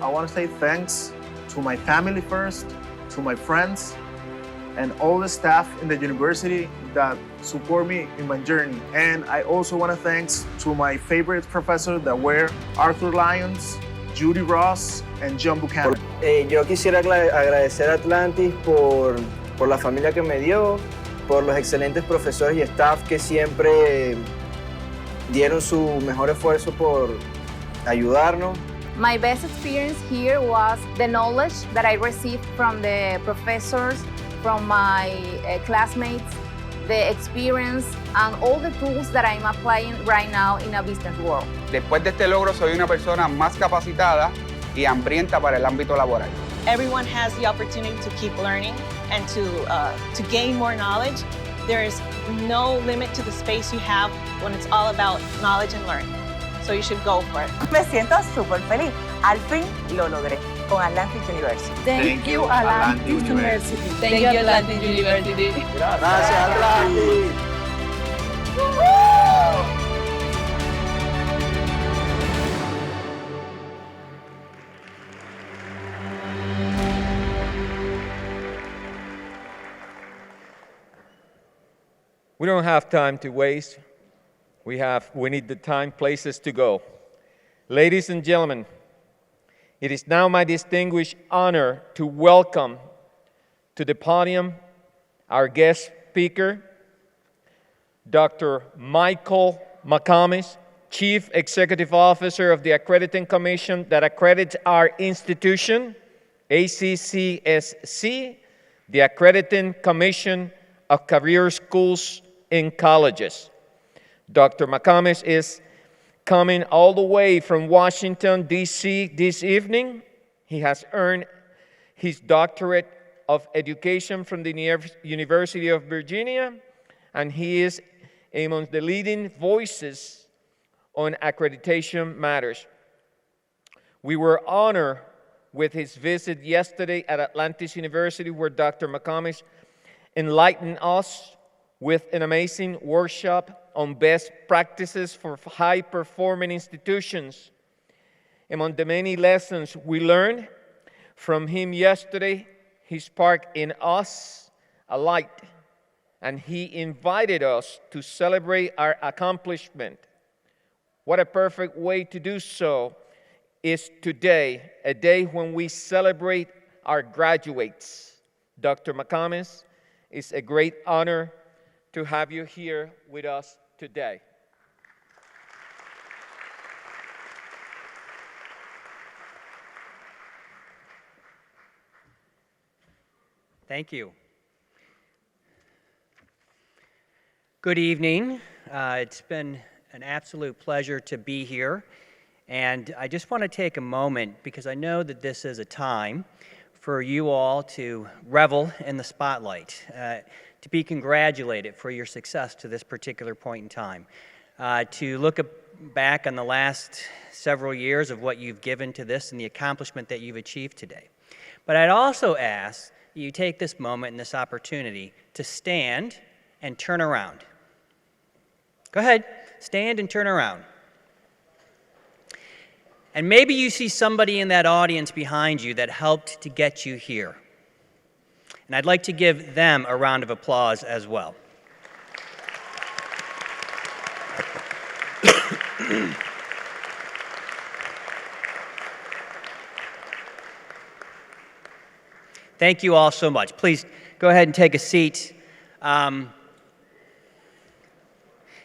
I want to say thanks to my family first, to my friends, and all the staff in the university that support me in my journey. And I also want to thanks to my favorite professors that were Arthur Lyons, Judy Ross, and John Buchanan. Yo quisiera agradecer a Atlantis por la familia que me dio, por los excelentes profesores y staff que siempre dieron su mejor esfuerzo por ayudarnos. My best experience here was the knowledge that I received from the professors, from my classmates, the experience and all the tools that I'm applying right now in a business world. Después de este logro soy una persona más capacitada y hambrienta para el ámbito laboral. Everyone has the opportunity to keep learning and to gain more knowledge. There is no limit to the space you have when it's all about knowledge and learning. So you should go for it. Me siento súper feliz. Al fin lo logré con Atlantis University. Thank you, Atlantis University. Thank you, Atlantis University. Gracias, Atlantis. We don't have time to waste. We need the time, places to go. Ladies and gentlemen, it is now my distinguished honor to welcome to the podium our guest speaker, Dr. Michael McComis, Chief Executive Officer of the Accrediting Commission that accredits our institution, ACCSC, the Accrediting Commission of Career Schools and Colleges. Dr. McComis is coming all the way from Washington, D.C. this evening. He has earned his doctorate of education from the University of Virginia, and he is among the leading voices on accreditation matters. We were honored with his visit yesterday at Atlantis University, where Dr. McComis enlightened us with an amazing workshop on best practices for high-performing institutions. Among the many lessons we learned from him yesterday, he sparked in us a light, and he invited us to celebrate our accomplishment. What a perfect way to do so is today, a day when we celebrate our graduates. Dr. McComis, it's a great honor to have you here with us today. Thank you. Good evening. It's been an absolute pleasure to be here. And I just want to take a moment, because I know that this is a time for you all to revel in the spotlight, to be congratulated for your success to this particular point in time, to look back on the last several years of what you've given to this and the accomplishment that you've achieved today. But I'd also ask that you take this moment and this opportunity to stand and turn around. Go ahead, stand and turn around. And maybe you see somebody in that audience behind you that helped to get you here. And I'd like to give them a round of applause as well. Thank you all so much. Please go ahead and take a seat.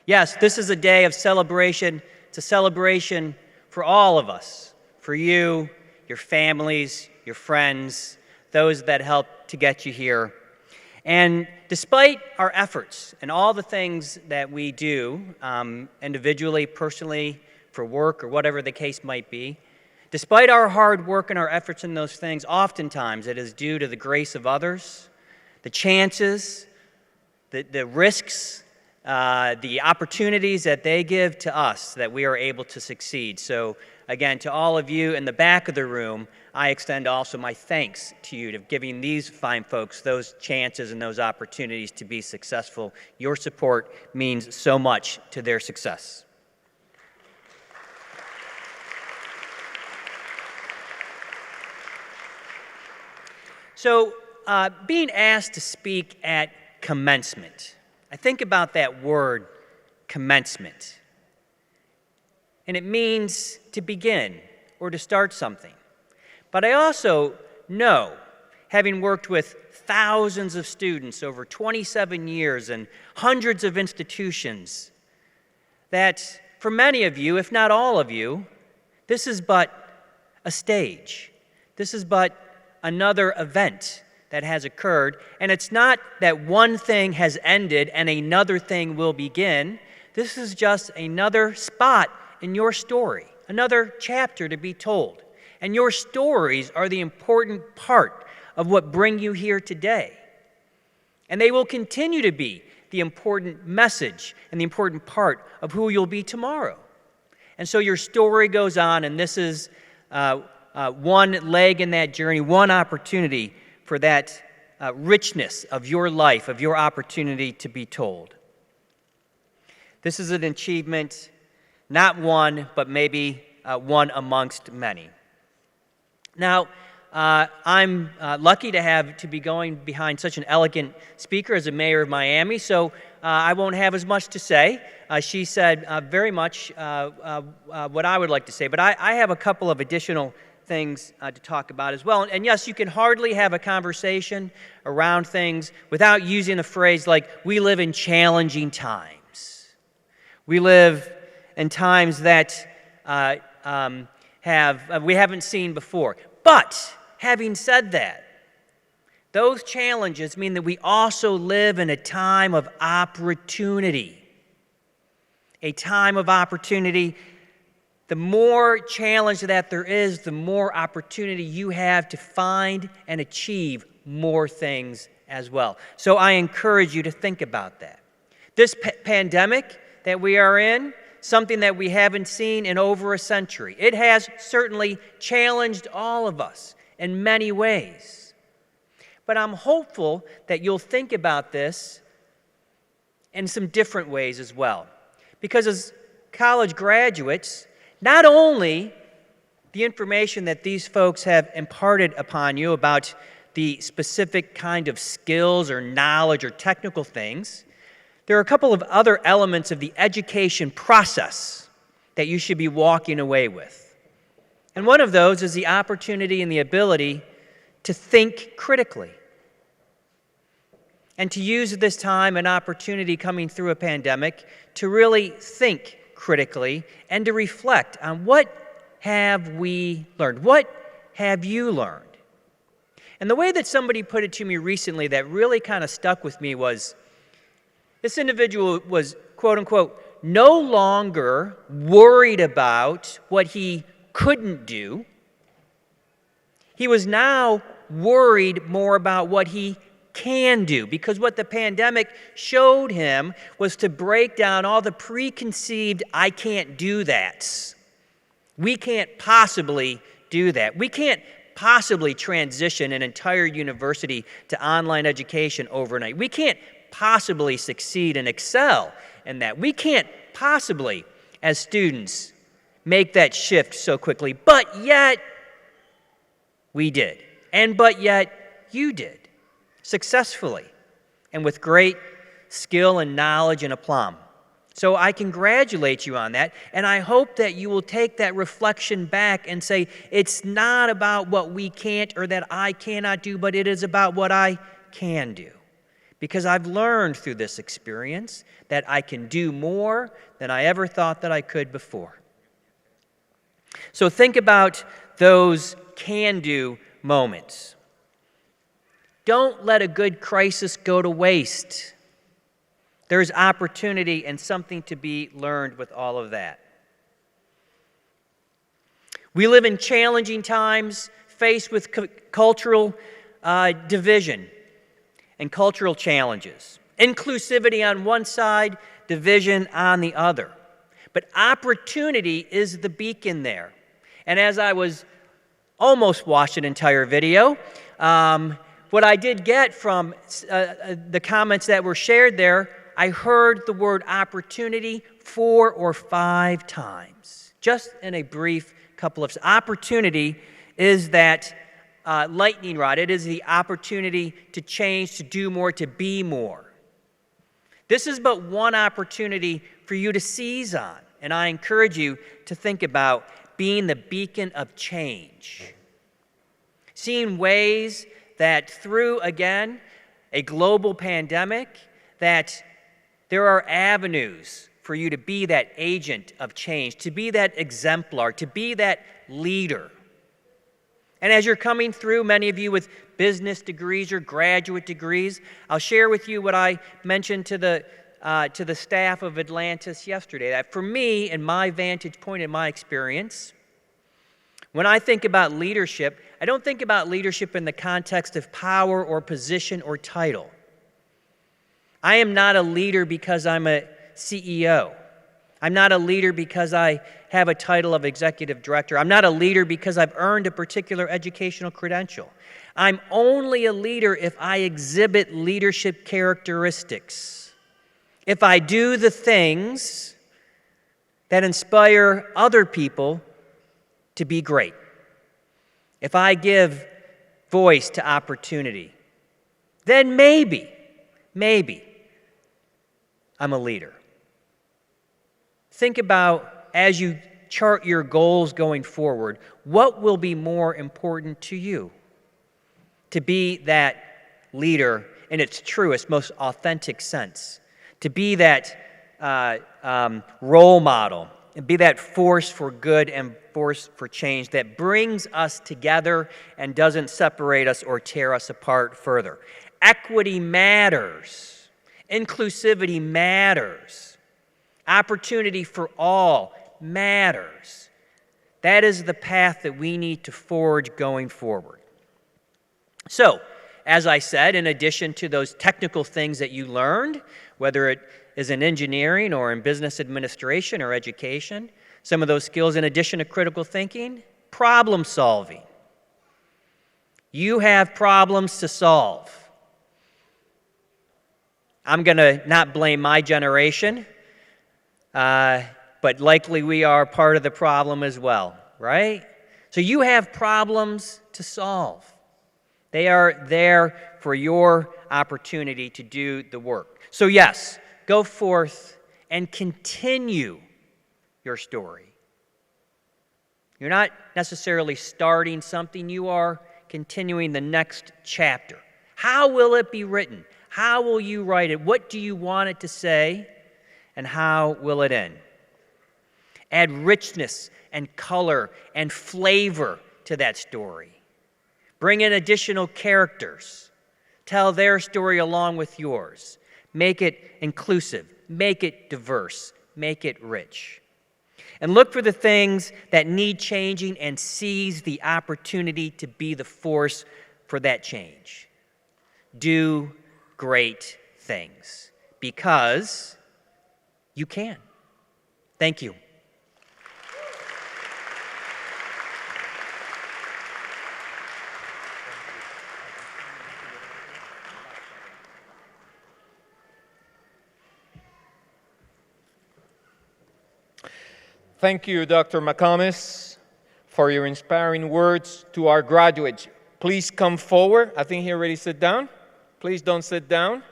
Yes, this is a day of celebration. It's a celebration for all of us, for you, your families, your friends, those that helped to get you here. And despite our efforts and all the things that we do, individually, personally, for work or whatever the case might be, despite our hard work and our efforts in those things, oftentimes it is due to the grace of others, the chances, the risks, the opportunities that they give to us that we are able to succeed. So again, to all of you in the back of the room, I extend also my thanks to you to giving these fine folks those chances and those opportunities to be successful. Your support means so much to their success. So being asked to speak at commencement, I think about that word, commencement. And it means to begin or to start something. But I also know, having worked with thousands of students over 27 years and hundreds of institutions, that for many of you, if not all of you, this is but a stage. This is but another event that has occurred, and it's not that one thing has ended and another thing will begin. This is just another spot in your story, another chapter to be told. And your stories are the important part of what bring you here today. And they will continue to be the important message and the important part of who you'll be tomorrow. And so your story goes on, and this is one leg in that journey, one opportunity for that richness of your life, of your opportunity to be told. This is an achievement, not one, but maybe one amongst many. Now, I'm lucky to be going behind such an elegant speaker as the mayor of Miami, so I won't have as much to say. She said very much what I would like to say, but I have a couple of additional things to talk about as well. And yes, you can hardly have a conversation around things without using a phrase like, we live in challenging times. We live in times that we haven't seen before. But having said that, those challenges mean that we also live in a time of opportunity. A time of opportunity. The more challenge that there is, the more opportunity you have to find and achieve more things as well. So I encourage you to think about that. This pandemic that we are in, something that we haven't seen in over a century. It has certainly challenged all of us in many ways. But I'm hopeful that you'll think about this in some different ways as well. Because as college graduates, not only the information that these folks have imparted upon you about the specific kind of skills or knowledge or technical things, there are a couple of other elements of the education process that you should be walking away with. And one of those is the opportunity and the ability to think critically. And to use this time and opportunity coming through a pandemic to really think critically and to reflect on what have we learned? What have you learned? And the way that somebody put it to me recently that really kind of stuck with me was, this individual was, quote unquote, no longer worried about what he couldn't do. He was now worried more about what he can do, because what the pandemic showed him was to break down all the preconceived I can't do that. We can't possibly do that. We can't possibly transition an entire university to online education overnight. We can't possibly succeed and excel in that. We can't possibly, as students, make that shift so quickly. But yet, we did. And but yet, you did. Successfully and with great skill and knowledge and aplomb. So I congratulate you on that, and I hope that you will take that reflection back and say, it's not about what we can't or that I cannot do, but it is about what I can do. Because I've learned through this experience that I can do more than I ever thought that I could before. So think about those can-do moments. Don't let a good crisis go to waste. There's opportunity and something to be learned with all of that. We live in challenging times, faced with cultural division and cultural challenges. Inclusivity on one side, division on the other. But opportunity is the beacon there. And as I was almost watched an entire video, what I did get from the comments that were shared there, I heard the word opportunity 4 or 5 times, just in a brief couple of. Opportunity is that lightning rod. It is the opportunity to change, to do more, to be more. This is but one opportunity for you to seize on, and I encourage you to think about being the beacon of change. Seeing ways that through, again, a global pandemic, that there are avenues for you to be that agent of change, to be that exemplar, to be that leader. And as you're coming through, many of you with business degrees or graduate degrees, I'll share with you what I mentioned to the staff of Atlantis yesterday, that for me, in my vantage point, in my experience, when I think about leadership, I don't think about leadership in the context of power or position or title. I am not a leader because I'm a CEO. I'm not a leader because I have a title of executive director. I'm not a leader because I've earned a particular educational credential. I'm only a leader if I exhibit leadership characteristics. If I do the things that inspire other people to be great. If I give voice to opportunity, then maybe, I'm a leader. Think about, as you chart your goals going forward, what will be more important to you? To be that leader in its truest, most authentic sense. To be that role model, and be that force for good and force for change that brings us together and doesn't separate us or tear us apart further. Equity matters. Inclusivity matters. Opportunity for all matters. That is the path that we need to forge going forward. So, as I said, in addition to those technical things that you learned, whether it is in engineering or in business administration or education. Some of those skills, in addition to critical thinking, problem solving. You have problems to solve. I'm going to not blame my generation, but likely we are part of the problem as well, right? So you have problems to solve. They are there for your opportunity to do the work. So yes, go forth and continue your story. You're not necessarily starting something, you are continuing the next chapter. How will it be written? How will you write it? What do you want it to say? And how will it end? Add richness and color and flavor to that story. Bring in additional characters. Tell their story along with yours. Make it inclusive. Make it diverse. Make it rich. And look for the things that need changing and seize the opportunity to be the force for that change. Do great things because you can. Thank you. Thank you, Dr. McComis, for your inspiring words to our graduates. Please come forward. I think he already sat down. Please don't sit down.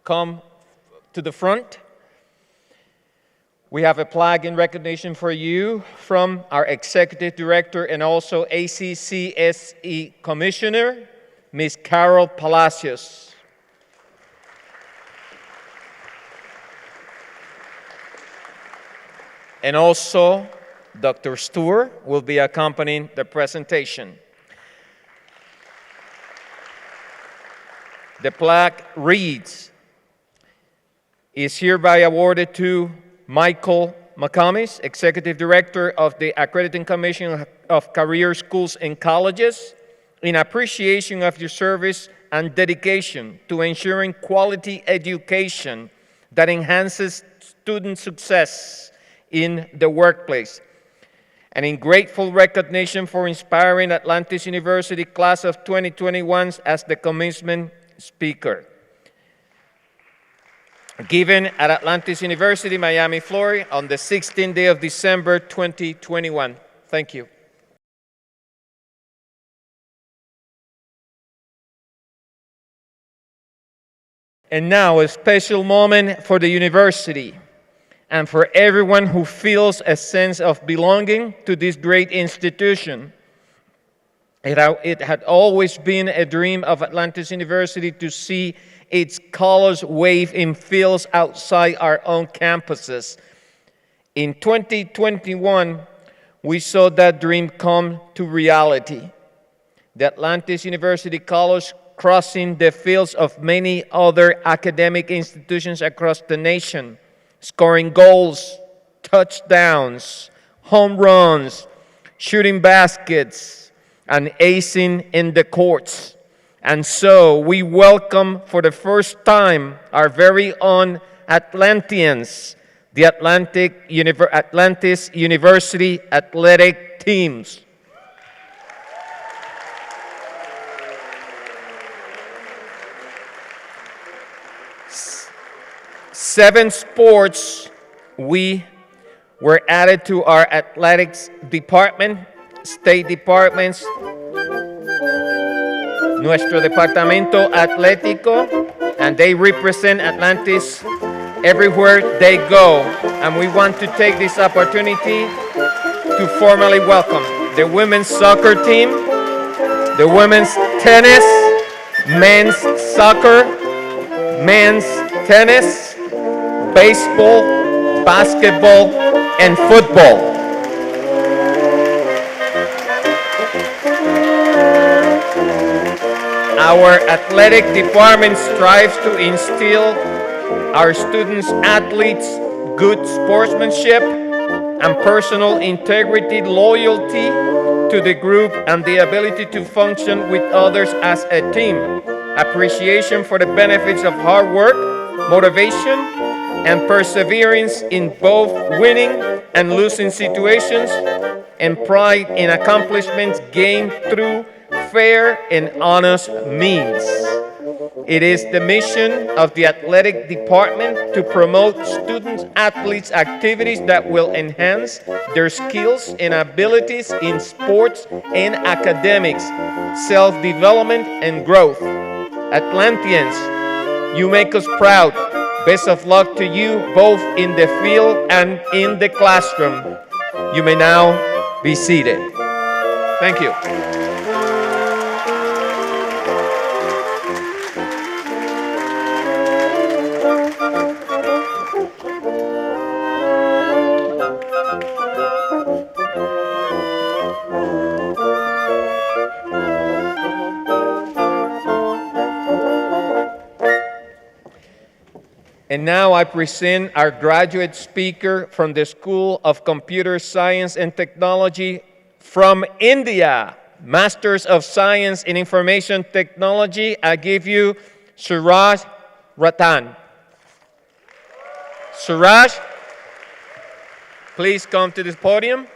Come to the front. We have a plaque in recognition for you from our Executive Director and also ACCSC Commissioner, Ms. Carol Palacios. And also, Dr. Stewart will be accompanying the presentation. The plaque reads, is hereby awarded to Michael McComis, Executive Director of the Accrediting Commission of Career Schools and Colleges, in appreciation of your service and dedication to ensuring quality education that enhances student success in the workplace, and in grateful recognition for inspiring Atlantis University class of 2021 as the commencement speaker. Given at Atlantis University, Miami, Florida, on the 16th day of December, 2021. Thank you. And now, a special moment for the university and for everyone who feels a sense of belonging to this great institution. It had always been a dream of Atlantis University to see its colors wave in fields outside our own campuses. In 2021, we saw that dream come to reality. The Atlantis University colors crossing the fields of many other academic institutions across the nation, scoring goals, touchdowns, home runs, shooting baskets, and acing in the courts. And so we welcome for the first time our very own Atlanteans, the Atlantis University athletic teams. 7 sports we were added to our athletics department, state departments, nuestro departamento atlético, and they represent Atlantis everywhere they go. And we want to take this opportunity to formally welcome the women's soccer team, the women's tennis, men's soccer, men's tennis, baseball, basketball, and football. Our athletic department strives to instill our students, athletes, good sportsmanship and personal integrity, loyalty to the group, and the ability to function with others as a team. Appreciation for the benefits of hard work, motivation, and perseverance in both winning and losing situations, and pride in accomplishments gained through fair and honest means. It is the mission of the athletic department to promote student-athletes activities that will enhance their skills and abilities in sports and academics, self-development, and growth. Atlanteans, you make us proud. Best of luck to you both in the field and in the classroom. You may now be seated. Thank you. And now I present our graduate speaker from the School of Computer Science and Technology from India, Masters of Science in Information Technology. I give you Suraj Ratan. Suraj, please come to this podium.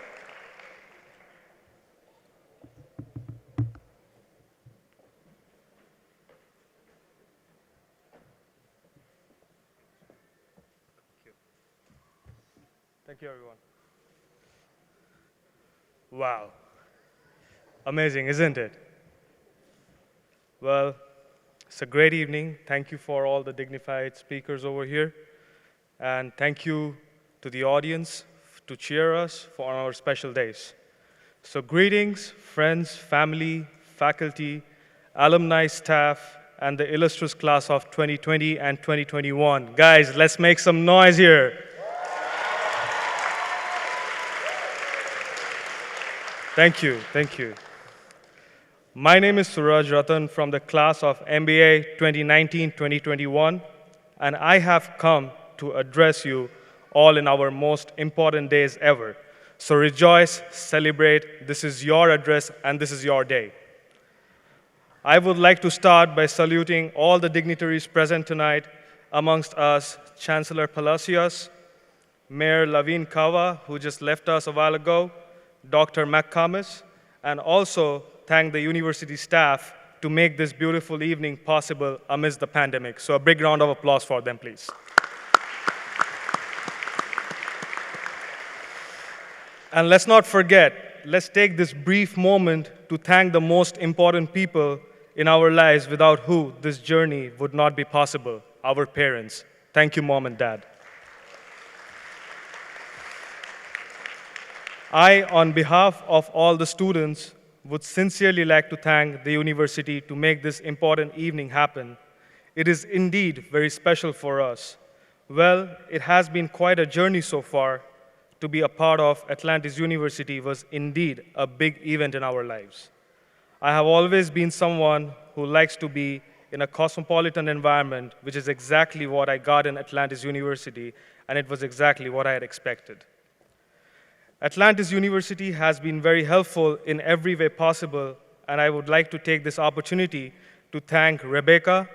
Thank you, everyone. Wow. Amazing, isn't it? Well, it's a great evening. Thank you for all the dignified speakers over here. And thank you to the audience to cheer us for our special days. So greetings, friends, family, faculty, alumni, staff, and the illustrious class of 2020 and 2021. Guys, let's make some noise here. Thank you, thank you. My name is Suraj Ratan from the class of MBA 2019-2021, and I have come to address you all in our most important days ever. So rejoice, celebrate, this is your address and this is your day. I would like to start by saluting all the dignitaries present tonight, amongst us Chancellor Palacios, Mayor Levine Cava, who just left us a while ago, Dr. McComis, and also thank the university staff to make this beautiful evening possible amidst the pandemic. So a big round of applause for them, please. And let's not forget, let's take this brief moment to thank the most important people in our lives without who this journey would not be possible, our parents. Thank you, Mom and Dad. I, on behalf of all the students, would sincerely like to thank the university to make this important evening happen. It is indeed very special for us. Well, it has been quite a journey so far. To be a part of Atlantis University was indeed a big event in our lives. I have always been someone who likes to be in a cosmopolitan environment, which is exactly what I got in Atlantis University, and it was exactly what I had expected. Atlantis University has been very helpful in every way possible, and I would like to take this opportunity to thank Rebecca,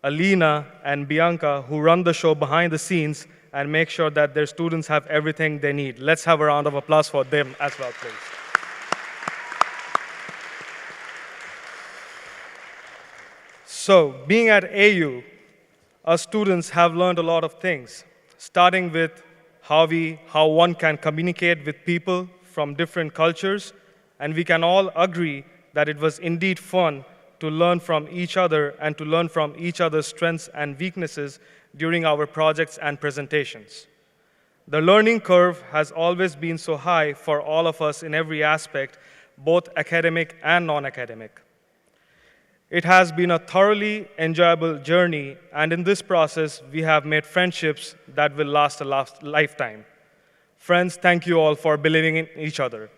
Alina, and Bianca, who run the show behind the scenes and make sure that their students have everything they need. Let's have a round of applause for them as well, please. So, being at AU, our students have learned a lot of things, starting with how one can communicate with people from different cultures, and we can all agree that it was indeed fun to learn from each other and to learn from each other's strengths and weaknesses during our projects and presentations. The learning curve has always been so high for all of us in every aspect, both academic and non-academic. It has been a thoroughly enjoyable journey, and in this process, we have made friendships that will last a lifetime. Friends, thank you all for believing in each other.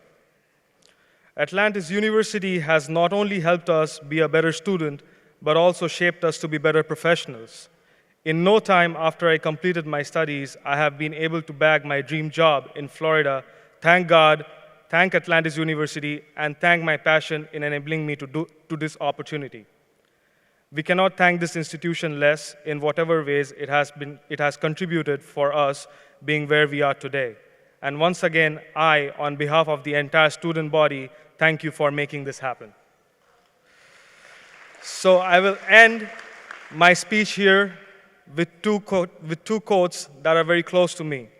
Atlantis University has not only helped us be a better student, but also shaped us to be better professionals. In no time after I completed my studies, I have been able to bag my dream job in Florida. Thank God, thank Atlantis University, and thank my passion in enabling me to this opportunity. We cannot thank this institution less in whatever ways it has contributed for us being where we are today. And once again, I, on behalf of the entire student body, thank you for making this happen. So I will end my speech here with two quotes that are very close to me.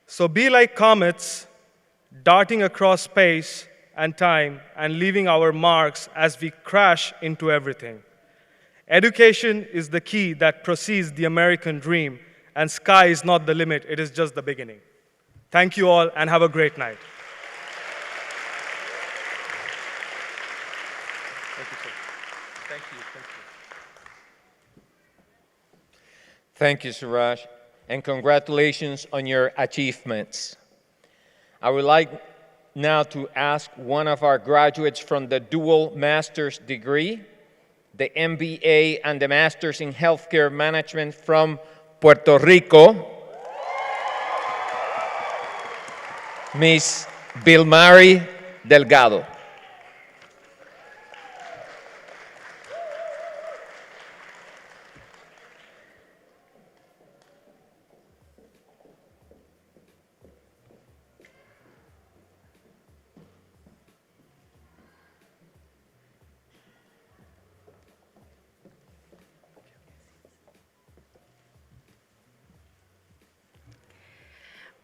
So be like comets, darting across space and time and leaving our marks as we crash into everything. Education is the key that proceeds the American dream, and sky is not the limit, it is just the beginning. Thank you all, and have a great night. Thank you, sir. Thank you. Thank you, Suraj, and congratulations on your achievements. I would like now to ask one of our graduates from the dual master's degree, the MBA and the Master's in Healthcare Management from Puerto Rico, Miss Vilmary Delgado.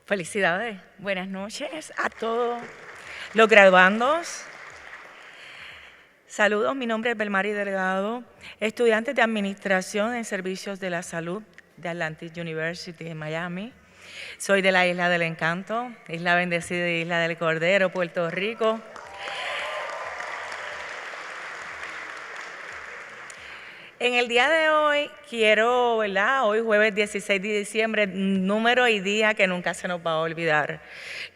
Felicidades, buenas noches a todos los graduandos. Saludos, mi nombre es Vilmary Delgado, estudiante de Administración en Servicios de la Salud de Atlantis University en Miami. Soy de la Isla del Encanto, Isla Bendecida y Isla del Cordero, Puerto Rico. En el día de hoy quiero, hoy jueves 16 de diciembre, número y día que nunca se nos va a olvidar.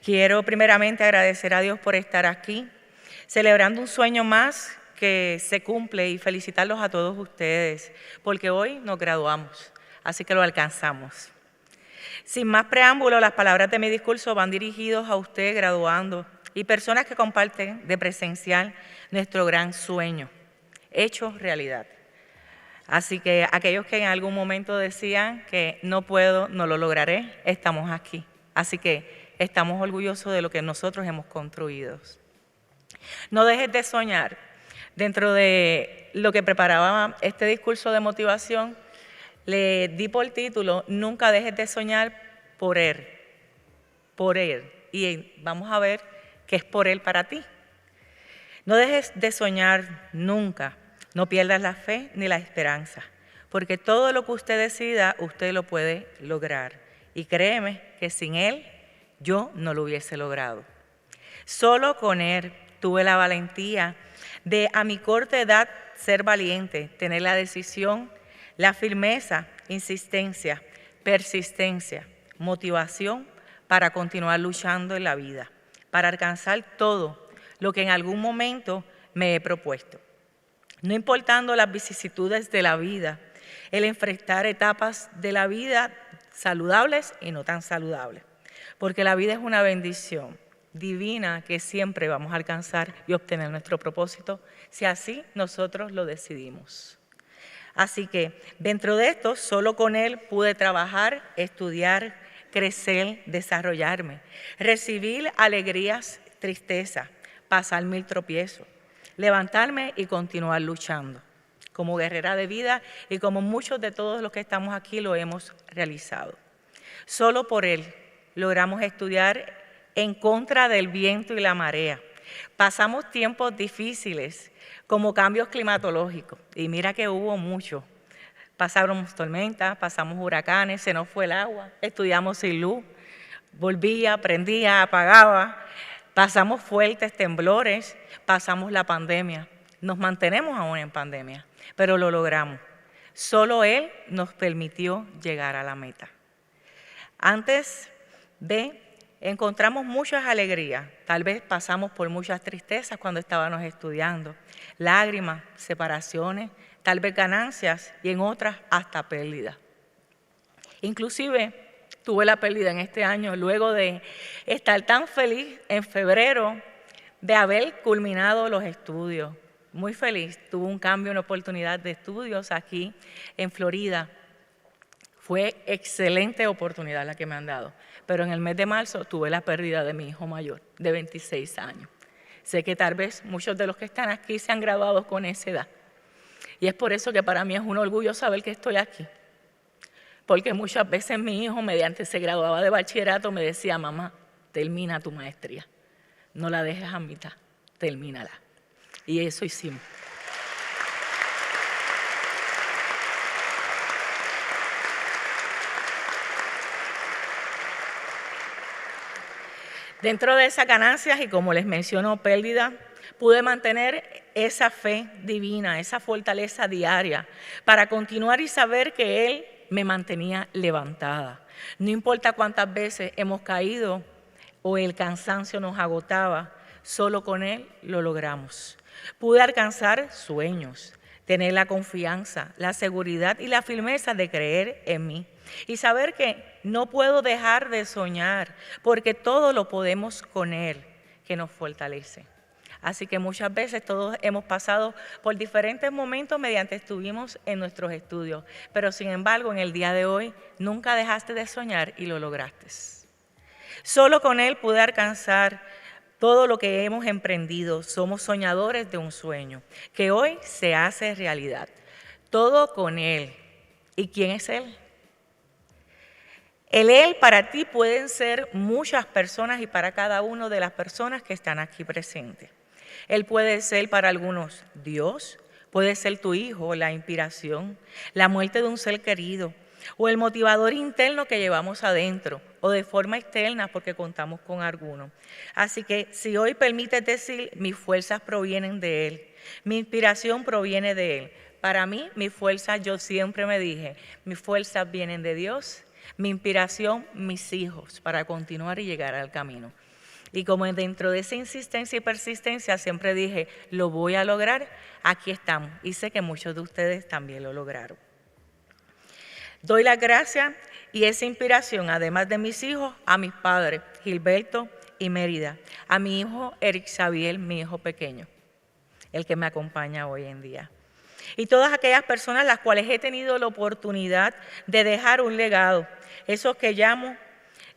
Quiero primeramente agradecer a Dios por estar aquí, celebrando un sueño más que se cumple y felicitarlos a todos ustedes, porque hoy nos graduamos, así que lo alcanzamos. Sin más preámbulo, las palabras de mi discurso van dirigidos a usted, graduando, y personas que comparten de presenciar nuestro gran sueño, hecho realidad. Así que aquellos que en algún momento decían que no puedo, no lo lograré, estamos aquí. Así que estamos orgullosos de lo que nosotros hemos construido. No dejes de soñar. Dentro de lo que preparaba este discurso de motivación, le di por título, nunca dejes de soñar por Él. Por Él. Y vamos a ver qué es por Él para ti. No dejes de soñar nunca. No pierdas la fe ni la esperanza, porque todo lo que usted decida, usted lo puede lograr. Y créeme que sin Él, yo no lo hubiese logrado. Solo con Él tuve la valentía de, a mi corta edad, ser valiente, tener la decisión, la firmeza, insistencia, persistencia, motivación para continuar luchando en la vida, para alcanzar todo lo que en algún momento me he propuesto. No importando las vicisitudes de la vida, el enfrentar etapas de la vida saludables y no tan saludables, porque la vida es una bendición divina que siempre vamos a alcanzar y obtener nuestro propósito, si así nosotros lo decidimos. Así que dentro de esto, solo con Él pude trabajar, estudiar, crecer, desarrollarme, recibir alegrías, tristezas, pasar 1000 tropiezos, levantarme y continuar luchando como guerrera de vida y como muchos de todos los que estamos aquí lo hemos realizado. Solo por Él logramos estudiar en contra del viento y la marea. Pasamos tiempos difíciles como cambios climatológicos y mira que hubo mucho. Pasaron tormentas, pasamos huracanes, se nos fue el agua, estudiamos sin luz, volvía, prendía, apagaba. Pasamos fuertes temblores, pasamos la pandemia. Nos mantenemos aún en pandemia, pero lo logramos. Solo Él nos permitió llegar a la meta. Antes de, encontramos muchas alegrías. Tal vez pasamos por muchas tristezas cuando estábamos estudiando. Lágrimas, separaciones, tal vez ganancias y en otras hasta pérdidas. Inclusive, tuve la pérdida en este año luego de estar tan feliz en febrero de haber culminado los estudios. muy feliz. Tuve un cambio, una oportunidad de estudios aquí en Florida. Fue excelente oportunidad la que me han dado. Pero en el mes de marzo tuve la pérdida de mi hijo mayor, de 26 años. Sé que tal vez muchos de los que están aquí se han graduado con esa edad. Y es por eso que para mí es un orgullo saber que estoy aquí. Porque muchas veces mi hijo, mediante se graduaba de bachillerato, me decía, mamá, termina tu maestría. No la dejes a mitad, termínala. Y eso hicimos. Dentro de esas ganancias, y como les menciono, pérdida, pude mantener esa fe divina, esa fortaleza diaria, para continuar y saber que Él me mantenía levantada. No importa cuántas veces hemos caído o el cansancio nos agotaba, solo con Él lo logramos. Pude alcanzar sueños, tener la confianza, la seguridad y la firmeza de creer en mí. Y saber que no puedo dejar de soñar, porque todo lo podemos con Él, que nos fortalece. Así que muchas veces todos hemos pasado por diferentes momentos mediante estuvimos en nuestros estudios, pero sin embargo en el día de hoy nunca dejaste de soñar y lo lograste. Solo con Él pude alcanzar todo lo que hemos emprendido. Somos soñadores de un sueño que hoy se hace realidad. Todo con Él. ¿Y quién es Él? El Él para ti pueden ser muchas personas y para cada una de las personas que están aquí presentes. Él puede ser para algunos Dios, puede ser tu hijo, la inspiración, la muerte de un ser querido o el motivador interno que llevamos adentro o de forma externa porque contamos con alguno. Así que si hoy permites decir, mis fuerzas provienen de Él, mi inspiración proviene de Él. Para mí, mi fuerza, yo siempre me dije, mis fuerzas vienen de Dios, mi inspiración, mis hijos, para continuar y llegar al camino. Y como dentro de esa insistencia y persistencia siempre dije, lo voy a lograr, aquí estamos. Y sé que muchos de ustedes también lo lograron. Doy las gracias y esa inspiración, además de mis hijos, a mis padres, Gilberto y Mérida, a mi hijo Eric Xavier, mi hijo pequeño, el que me acompaña hoy en día. Y todas aquellas personas las cuales he tenido la oportunidad de dejar un legado, esos que llamo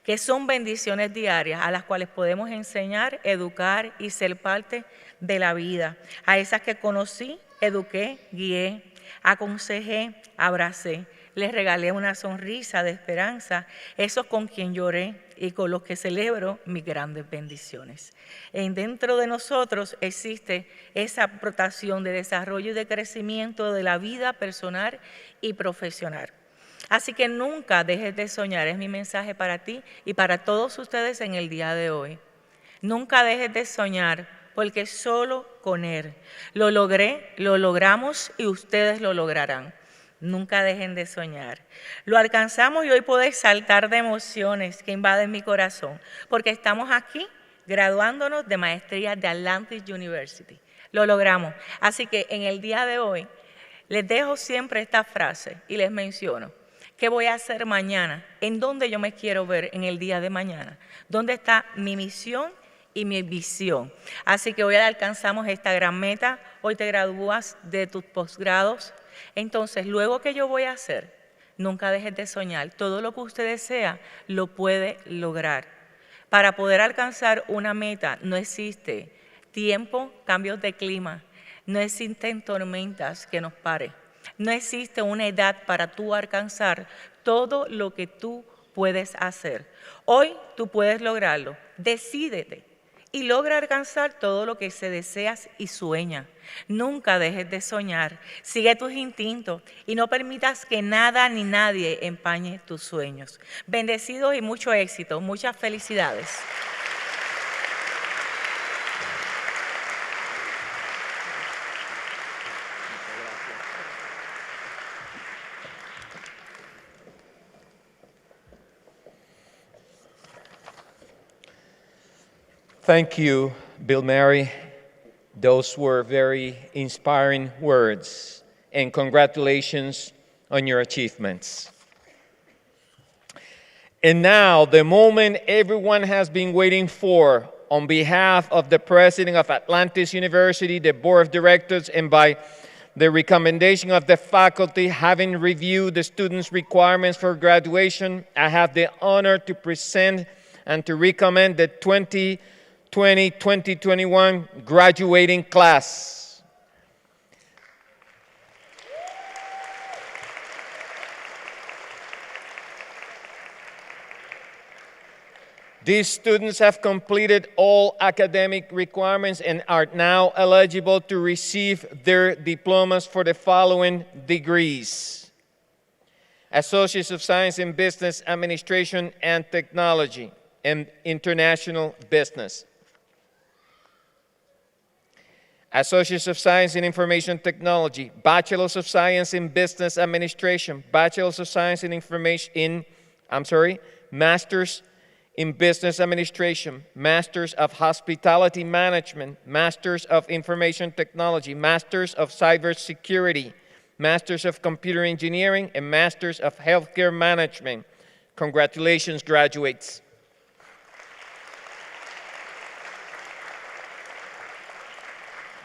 que son bendiciones diarias a las cuales podemos enseñar, educar y ser parte de la vida. A esas que conocí, eduqué, guié, aconsejé, abracé, les regalé una sonrisa de esperanza, esos con quien lloré y con los que celebro mis grandes bendiciones. Dentro de nosotros existe esa rotación de desarrollo y de crecimiento de la vida personal y profesional. Así que nunca dejes de soñar, es mi mensaje para ti y para todos ustedes en el día de hoy. Nunca dejes de soñar, porque solo con Él lo logré, lo logramos y ustedes lo lograrán. Nunca dejen de soñar. Lo alcanzamos y hoy puedo saltar de emociones que invaden mi corazón, porque estamos aquí graduándonos de maestría de Atlantis University. Lo logramos. Así que en el día de hoy les dejo siempre esta frase y les menciono. ¿Qué voy a hacer mañana? ¿En dónde yo me quiero ver en el día de mañana? ¿Dónde está mi misión y mi visión? Así que hoy alcanzamos esta gran meta. Hoy te gradúas de tus posgrados. Entonces, luego, ¿qué yo voy a hacer? Nunca dejes de soñar. Todo lo que usted desea lo puede lograr. Para poder alcanzar una meta no existe tiempo, cambios de clima. No existen tormentas que nos paren. No existe una edad para tú alcanzar todo lo que tú puedes hacer. Hoy tú puedes lograrlo. Decídete y logra alcanzar todo lo que se deseas y sueña. Nunca dejes de soñar. Sigue tus instintos y no permitas que nada ni nadie empañe tus sueños. Bendecidos y mucho éxito. Muchas felicidades. Thank you, Bill Mary. Those were very inspiring words, and congratulations on your achievements. And now, the moment everyone has been waiting for, on behalf of the President of Atlantis University, the Board of Directors, and by the recommendation of the faculty, having reviewed the students' requirements for graduation, I have the honor to present and to recommend the 2020-2021 graduating class. These students have completed all academic requirements and are now eligible to receive their diplomas for the following degrees: Associates of Science in Business Administration and Technology and International Business. Associates of Science in Information Technology, Bachelors of Science in Business Administration, Bachelors of Science in Masters in Business Administration, Masters of Hospitality Management, Masters of Information Technology, Masters of Cybersecurity, Masters of Computer Engineering, and Masters of Healthcare Management. Congratulations, graduates.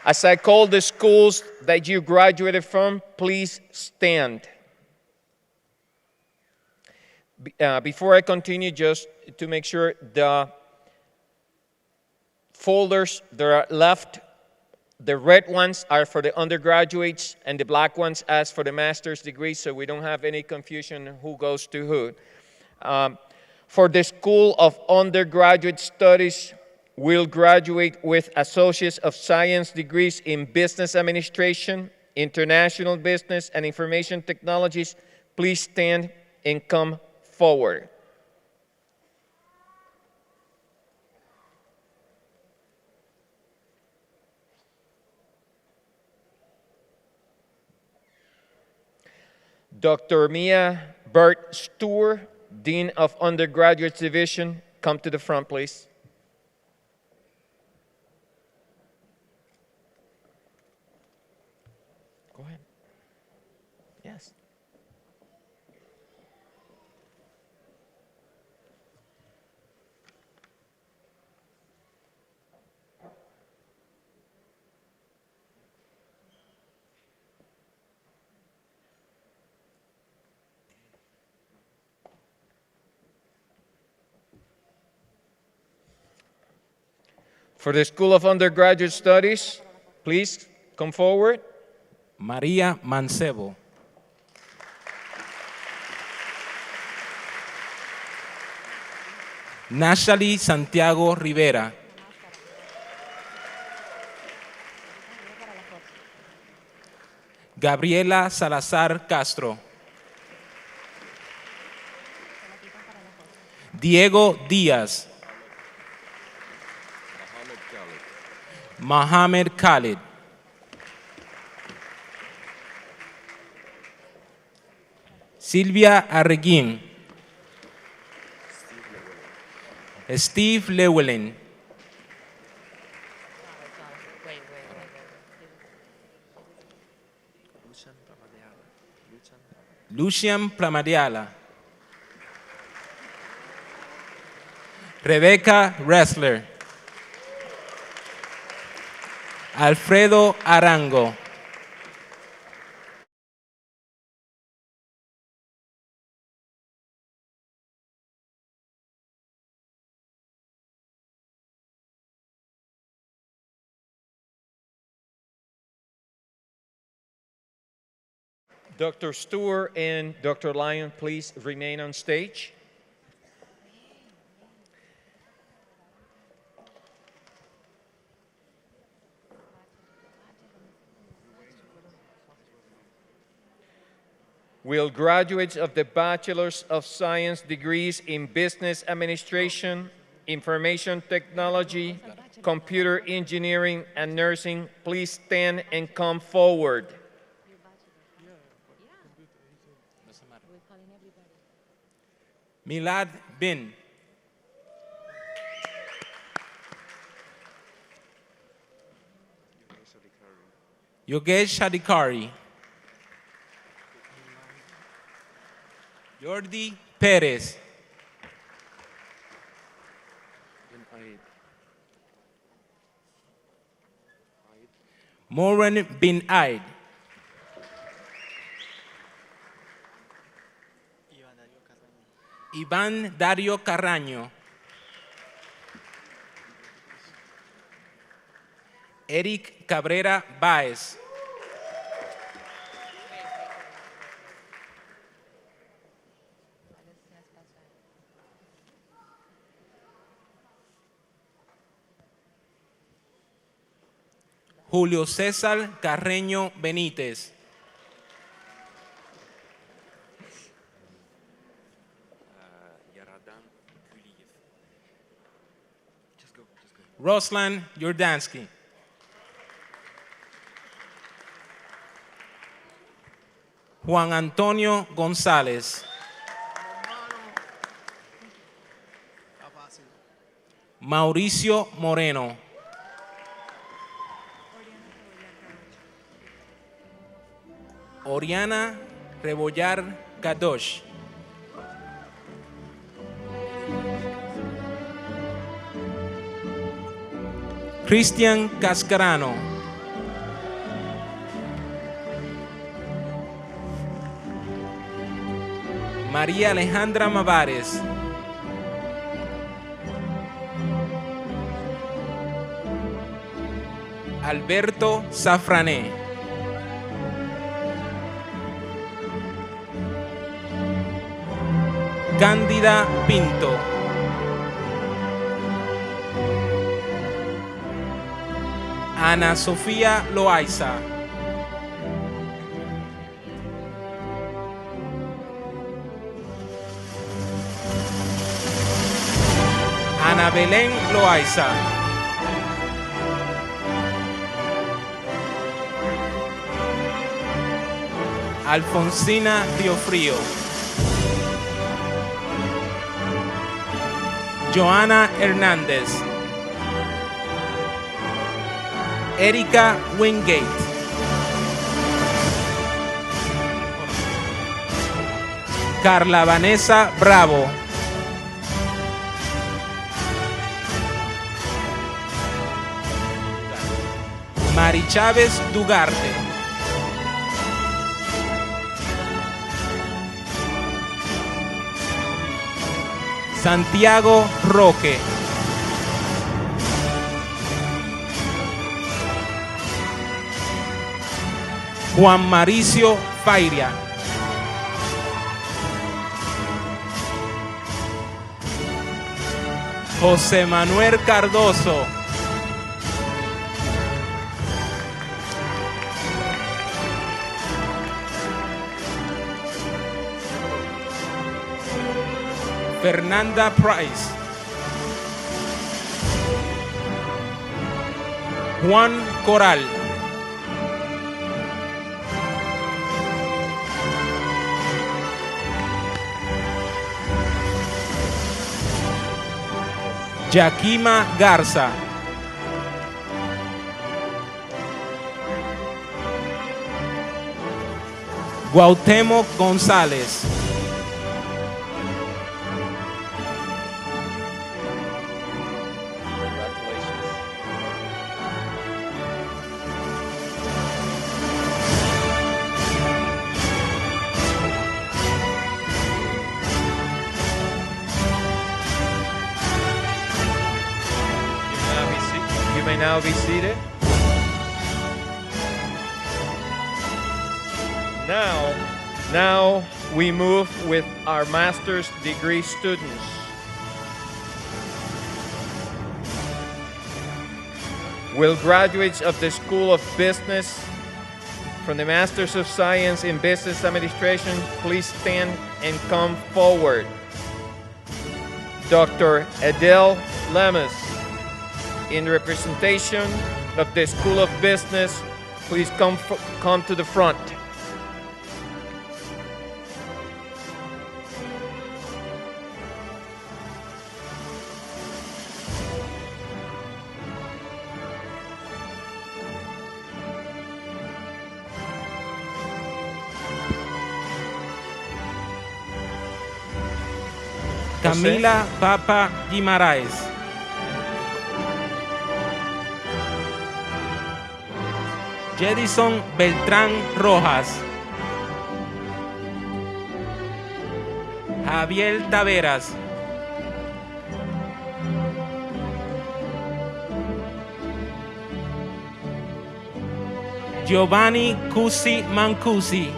As I call the schools that you graduated from, please stand. Before I continue, just to make sure, the folders that are left, the red ones are for the undergraduates and the black ones as for the master's degree, so we don't have any confusion who goes to who. For the School of Undergraduate Studies, will graduate with Associates of Science degrees in Business Administration, International Business, and Information Technologies. Please stand and come forward. Dr. Mia Bert Stewart, Dean of Undergraduate Division, come to the front, please. Go ahead. Yes. For the School of Undergraduate Studies, please come forward. María Mancebo. Nashali Santiago Rivera. Gabriela Salazar Castro. Diego Díaz. Mohamed Khalid. Silvia Arreguín. Steve Llewellyn. Lucian Plamadiala. Rebecca Ressler. Alfredo Arango. Dr. Stewart and Dr. Lyon, please remain on stage. Will graduates of the Bachelors of Science degrees in Business Administration, Information Technology, Computer Engineering, and Nursing please stand and come forward? Milad Bin. Yogesh Adhikari. Jordi Perez. Moren bin Aid. Iván Dario Carraño. Eric Cabrera Baez. Julio César Carreño Benítez. Ruslan Jordansky. Juan Antonio González. Mauricio Moreno. Oriana Rebollar Kadosh. Cristian Cascarano. María Alejandra Mavares. Alberto Safrané. Cándida Pinto. Ana Sofía Loaiza. Ana Belén Loaiza. Alfonsina Riofrío. Joana Hernández. Erika Wingate. Carla Vanessa Bravo. Mari Chávez Dugarte. Santiago Roque. Juan Maricio Fairia. José Manuel Cardoso. Fernanda Price. Juan Coral. Yakima Garza. Guautemoc González. You may now be seated. Now we move with our master's degree students. Will graduates of the School of Business from the Masters of Science in Business Administration please stand and come forward? Dr. Adele Lemus, in representation of the School of Business, please come to the front. Camila Papa Guimaraes. Jedison Beltrán Rojas. Javier Taveras. Giovanni Cusi Mancusi.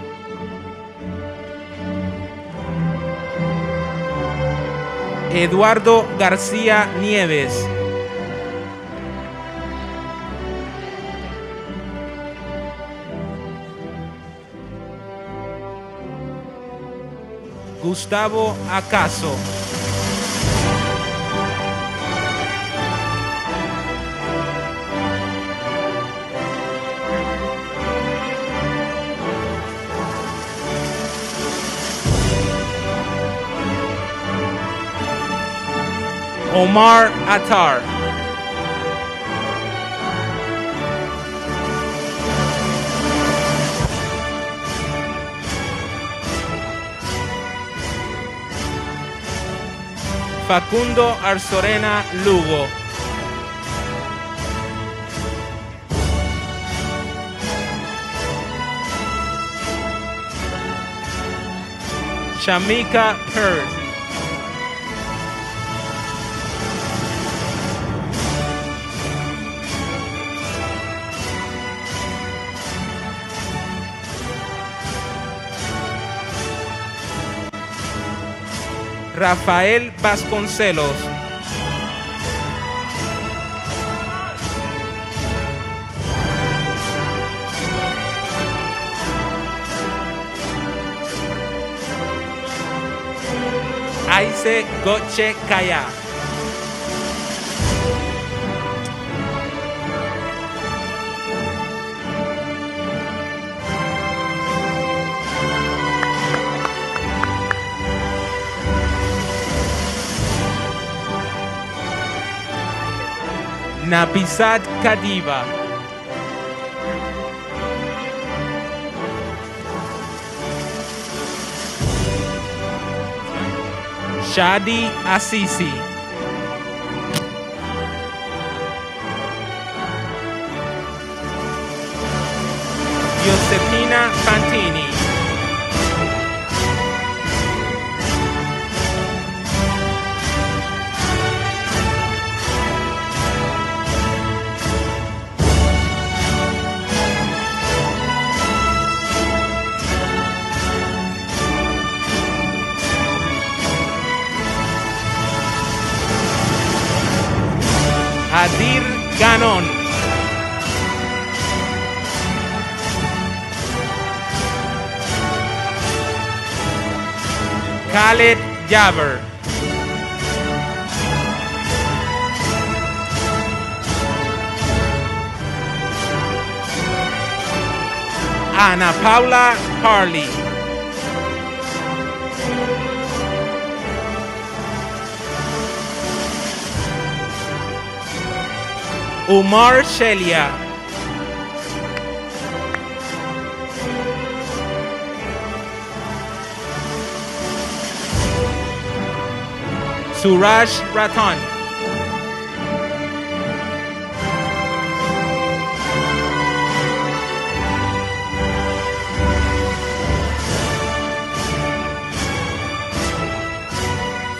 Eduardo García Nieves. Gustavo Acaso. Omar Attar. Facundo Arzorena Lugo. Shamika Perth. Rafael Vasconcelos. Aise Goche Kaya. Nabisat Kadiva. Shadi Assisi. Josefina Fantini. Adir Ganon. Khaled Jaber. Ana Paula Harley. Umar Shelia. Suraj Ratan.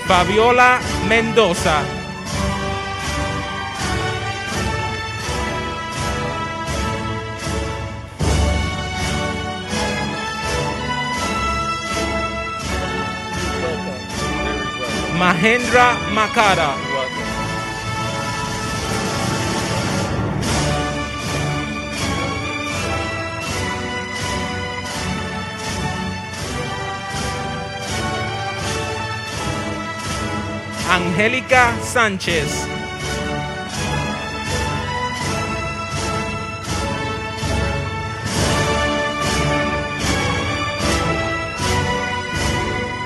Fabiola Mendoza. Mahendra Makara. Angélica Sánchez.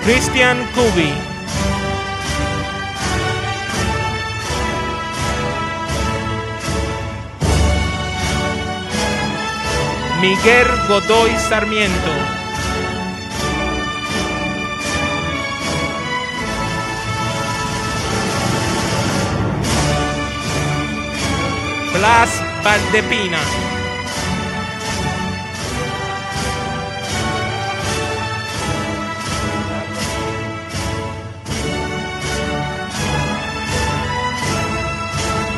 Christian Kubi. Miguel Godoy Sarmiento. Blas Valdepina.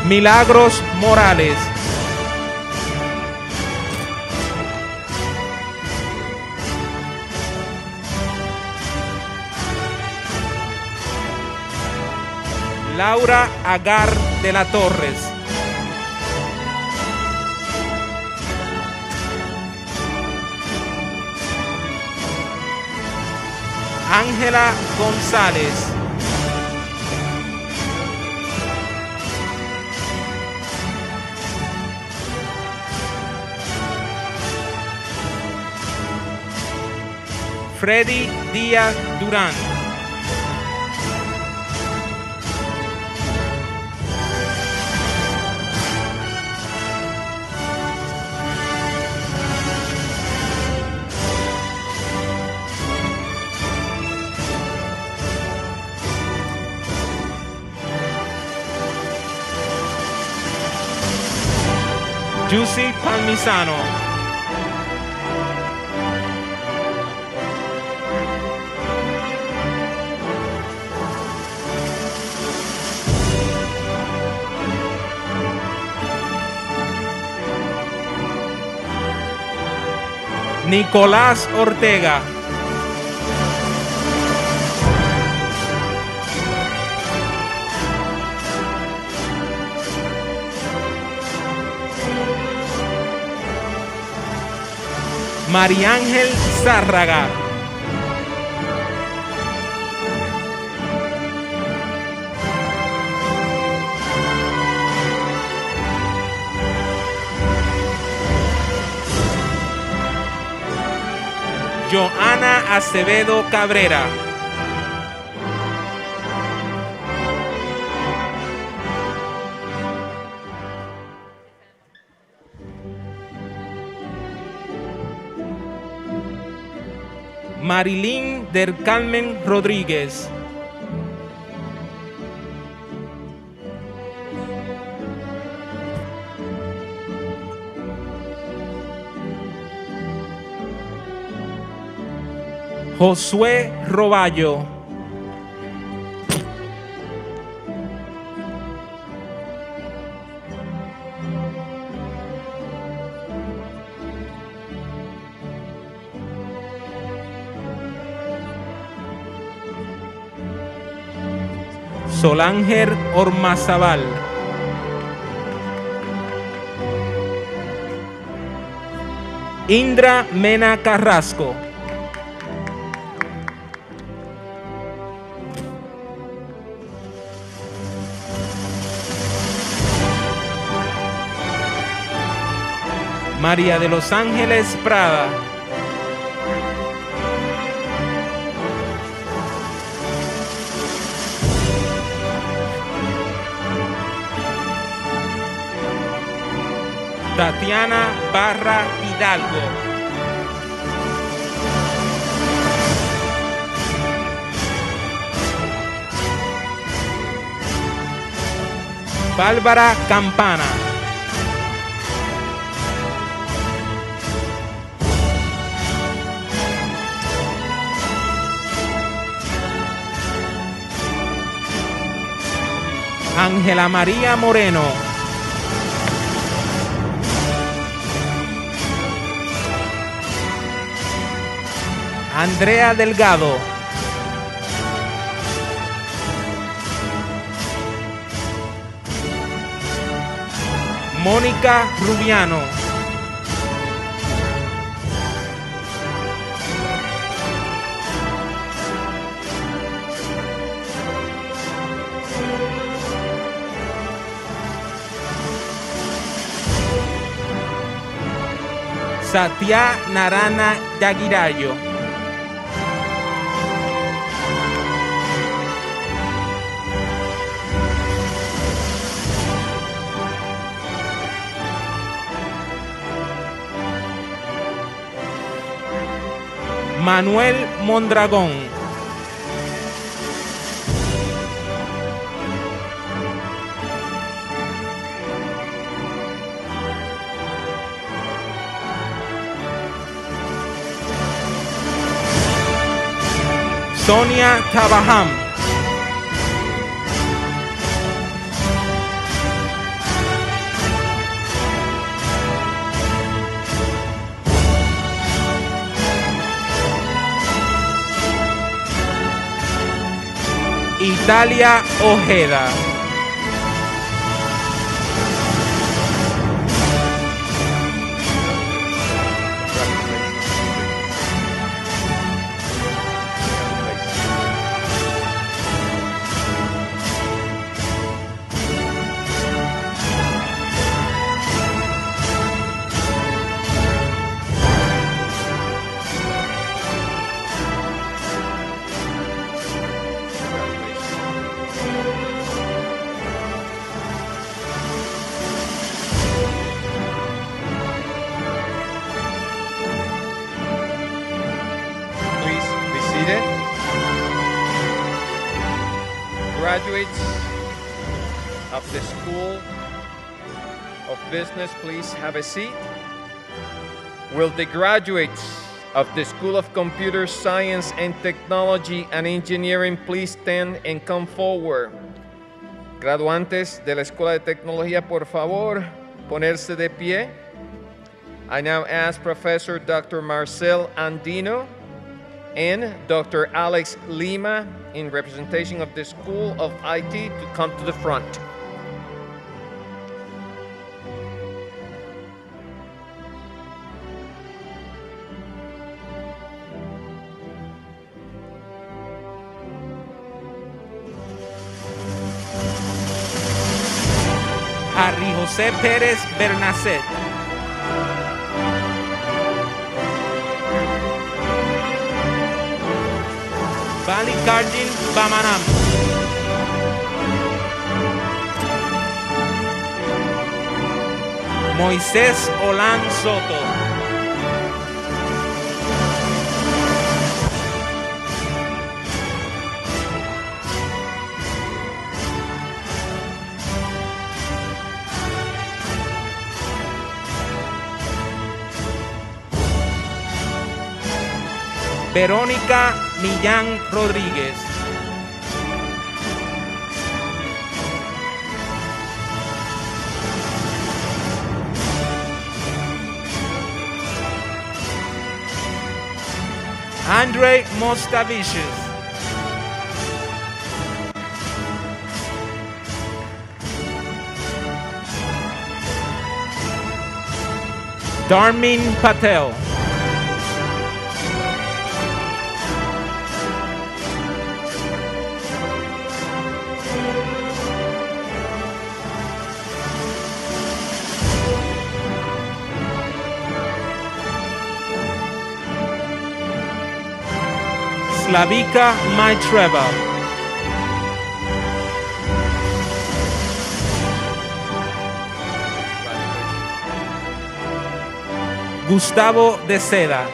Milagros Morales. Laura Agar de la Torres. Ángela González. Freddy Díaz Durán. Juicy Palmisano. Nicolás Ortega. Mariángel Zárraga. Joana Acevedo Cabrera. Marilyn del Carmen Rodríguez. Josué Roballo. Solánger Ormazabal. Indra Mena Carrasco. María de los Ángeles Prada. Tatiana Barra Hidalgo. Bárbara Campana. Ángela María Moreno. Andrea Delgado. Mónica Rubiano. Satya Narana Yagirayo. Manuel Mondragón. Sonia Tabaham. Natalia Ojeda. Graduates of the School of Business, please have a seat. Will the graduates of the School of Computer Science and Technology and Engineering please stand and come forward? Graduantes de la Escuela de Tecnología, por favor, ponerse de pie. I now ask Professor Dr. Marcel Andino and Dr. Alex Lima, in representation of the School of IT, to come to the front. Harry José Pérez Bernacet. Balikardin Bamanam. Moisés Olan Soto. Verónica Millán Rodríguez. Andre Mostavicius. Darmin Patel. Slavika Maitreva. Gustavo de Seda.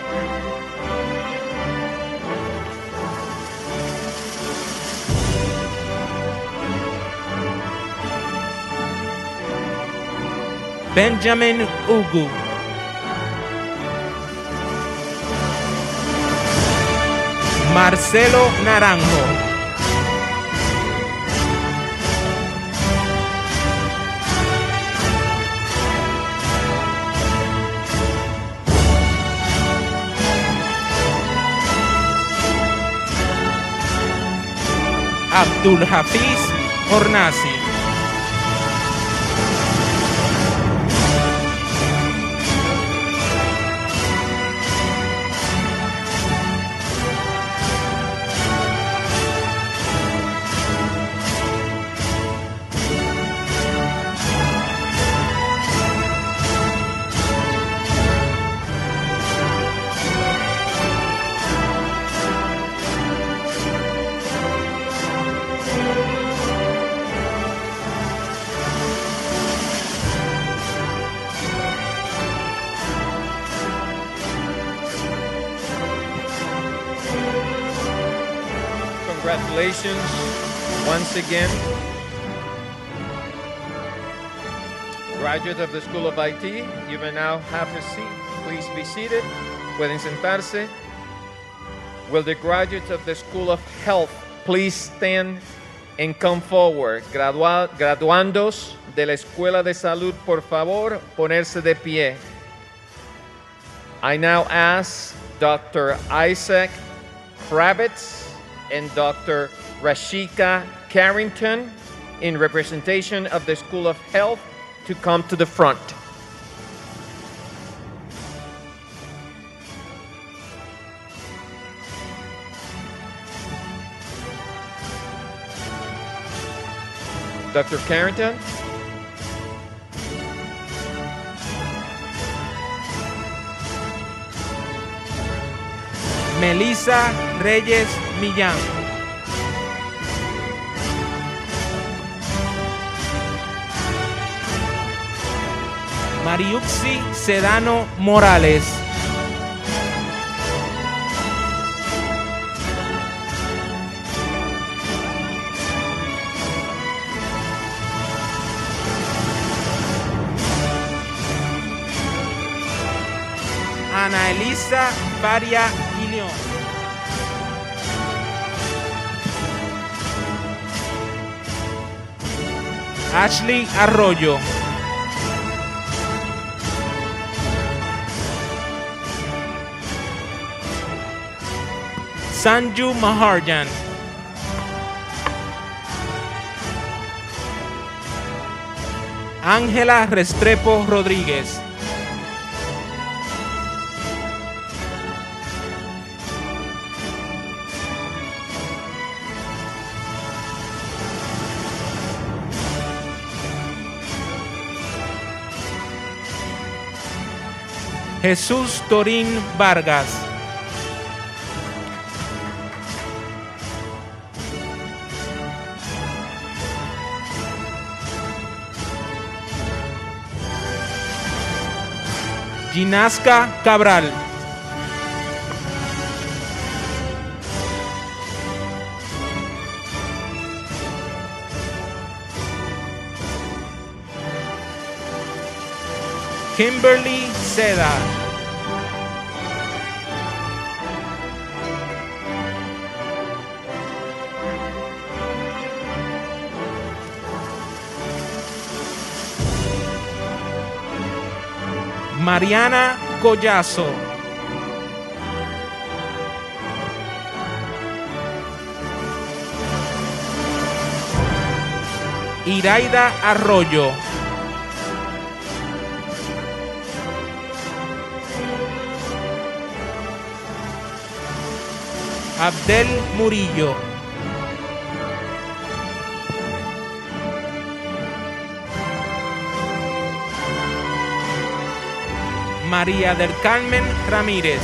Benjamin Ugu. Marcelo Naranjo. Abdul Hafiz Hornazi. Congratulations once again. Graduate of the School of IT, you may now have a seat. Please be seated. Pueden sentarse. Will the graduates of the School of Health please stand and come forward? Graduandos de la Escuela de Salud, por favor, ponerse de pie. I now ask Dr. Isaac Kravitz and Dr. Rashika Carrington, in representation of the School of Health, to come to the front. Dr. Carrington. Melissa Reyes Millán. Mariuxi Sedano Morales. Ana Elisa Faria y León. Ashley Arroyo. Sanju Maharjan. Ángela Restrepo Rodríguez. Jesús Torín Vargas. Ginasca Cabral. Kimberly Seda. Mariana Collazo. Iraida Arroyo. Abdel Murillo. María del Carmen Ramírez.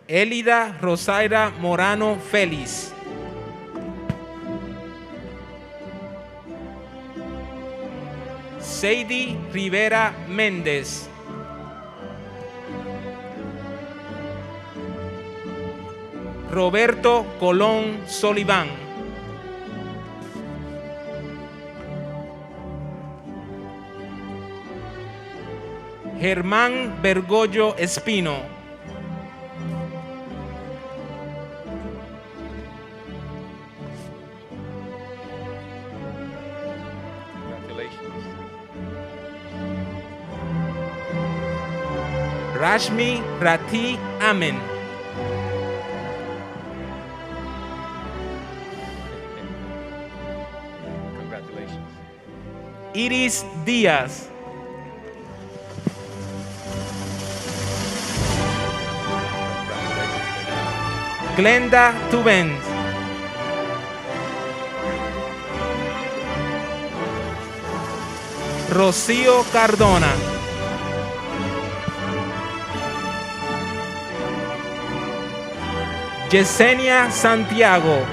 Elida Rosaira Morano Félix. Seidi Rivera Méndez. Roberto Colón Soliván. Germán Bergoglio Espino. Congratulations. Rashmi Rati Amen. Congratulations. Iris Díaz. Glenda Tubens. Rocío Cardona. Yesenia Santiago.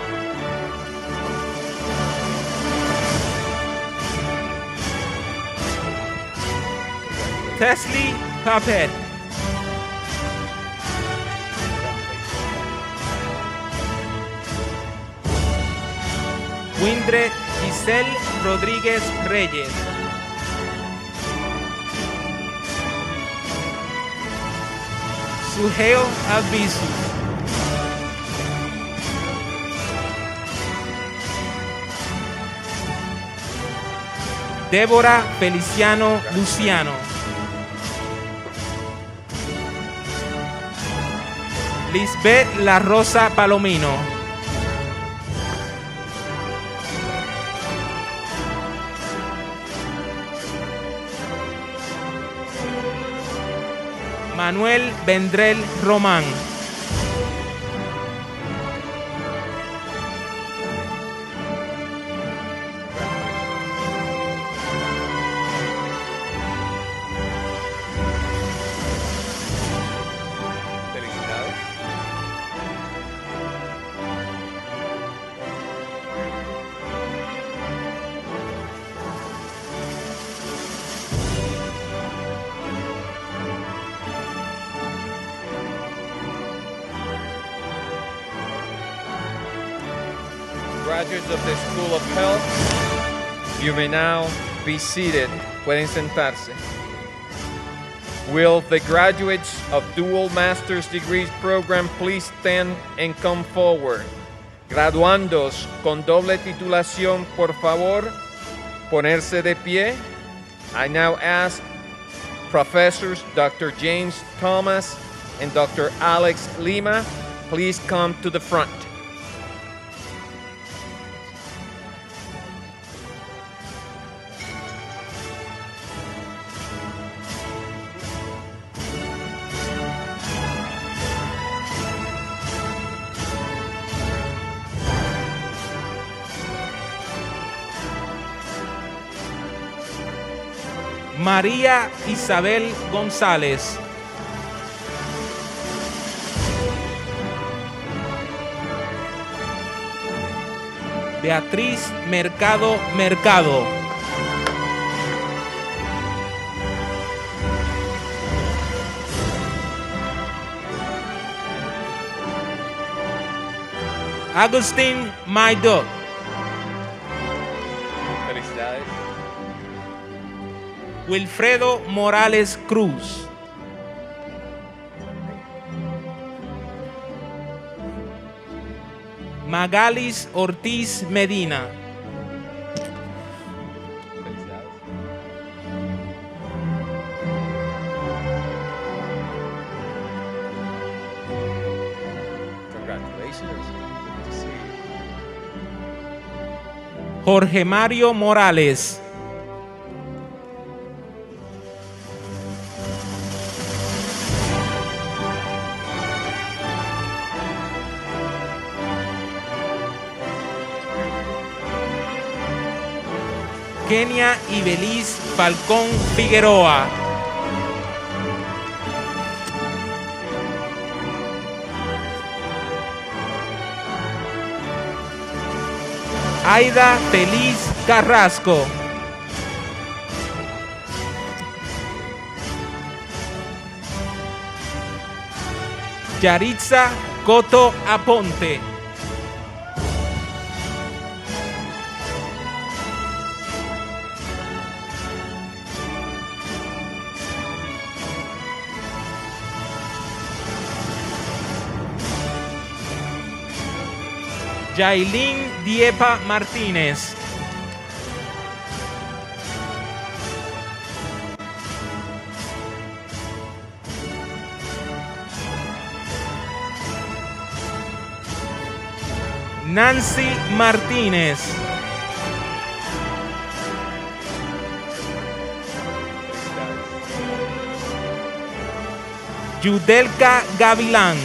Teslie Papet. Windre Giselle Rodríguez Reyes. Suheil Albizu. Débora Feliciano Luciano. Lisbeth La Rosa Palomino. Manuel Vendrell Román. Graduates of the School of Health, you may now be seated. Pueden sentarse. Will the graduates of Dual Master's Degrees Program please stand and come forward? Graduandos con doble titulación, por favor, ponerse de pie. I now ask Professors Dr. James Thomas and Dr. Alex Lima, please come to the front. María Isabel González. Beatriz Mercado Mercado. Agustín Maido. Felicidades. Wilfredo Morales Cruz. Magalis Ortiz Medina. Felicidades. Congratulations. Good to see you. Jorge Mario Morales. Kenia Ibeliz Falcón Figueroa. Aida Feliz Carrasco. Yaritza Coto Aponte. Yailin Diepa Martínez. Nancy Martínez. Yudelka Gavilán.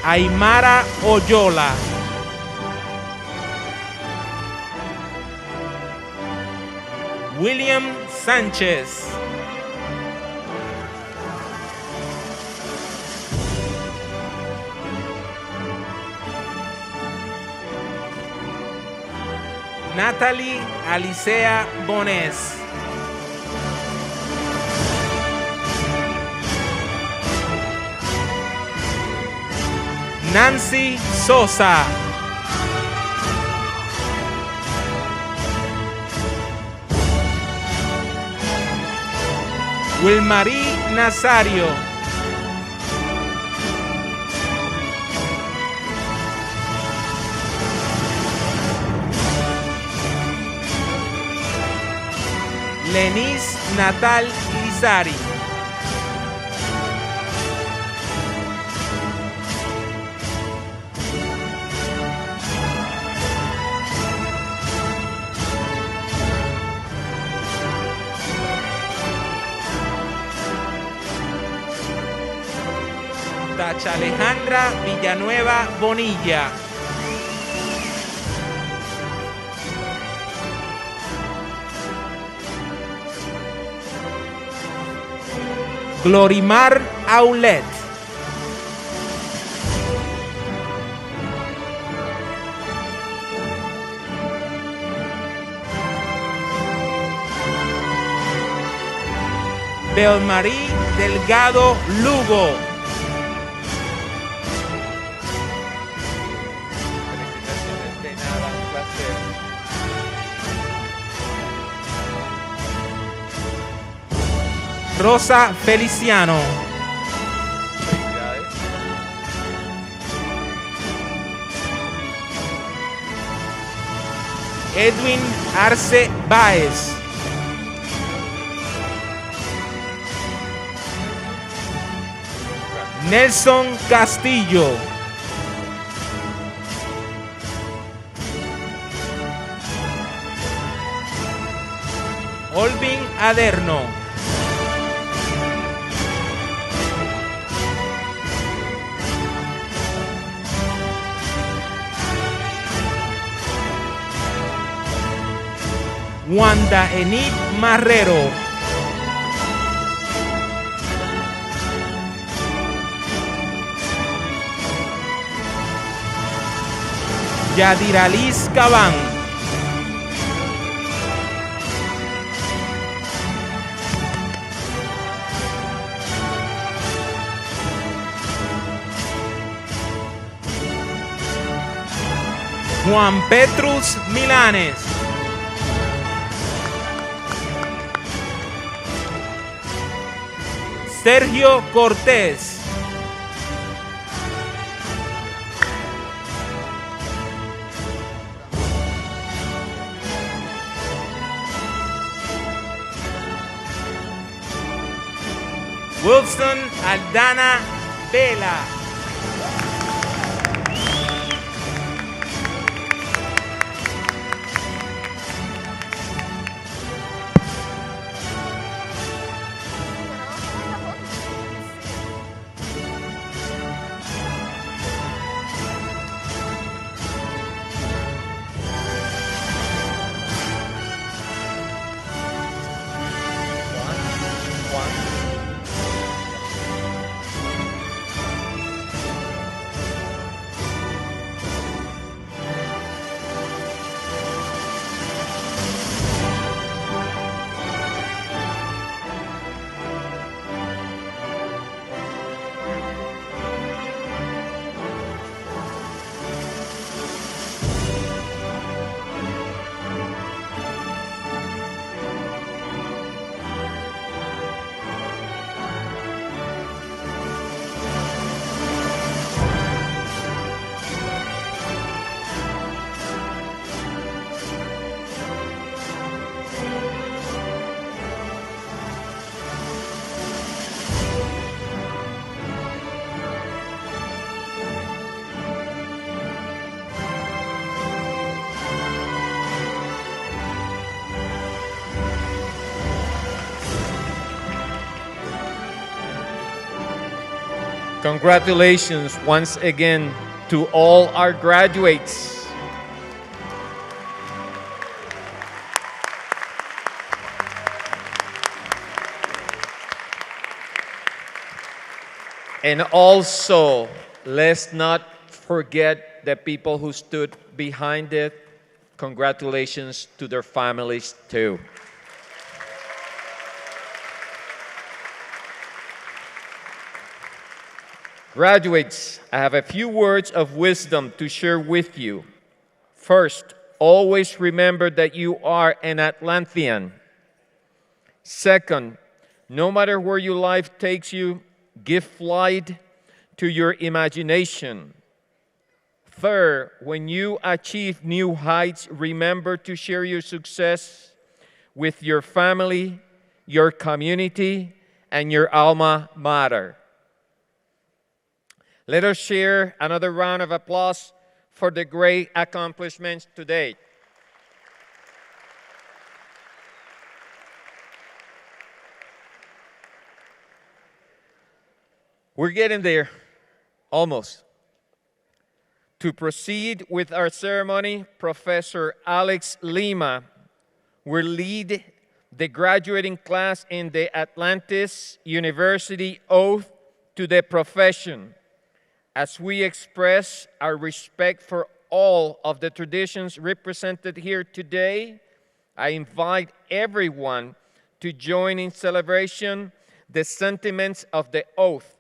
Aymara Oyola. William Sánchez. Natalie Alicea Bones. Nancy Sosa. Wilmarie Nazario. Lenis Natal Lizari. Tacha Alejandra Villanueva Bonilla. Glorimar Aulet. Belmarí Delgado Lugo. Felicitaciones de nada, un placer. Rosa Feliciano. Felicidades. Edwin Arce Báez. Nelson Castillo. Olvin Aderno. Wanda Enid Marrero. Yadiralis Cabán. Juan Petrus Milanes. Sergio Cortés. Wilson Aldana Vela. Congratulations once again to all our graduates. And also, let's not forget the people who stood behind it. Congratulations to their families too. Graduates, I have a few words of wisdom to share with you. First, always remember that you are an Atlantean. Second, no matter where your life takes you, give flight to your imagination. Third, when you achieve new heights, remember to share your success with your family, your community, and your alma mater. Let us share another round of applause for the great accomplishments to date. We're getting there, almost. To proceed with our ceremony, Professor Alex Lima will lead the graduating class in the Atlantis University Oath to the Profession. As we express our respect for all of the traditions represented here today, I invite everyone to join in celebration the sentiments of the oath.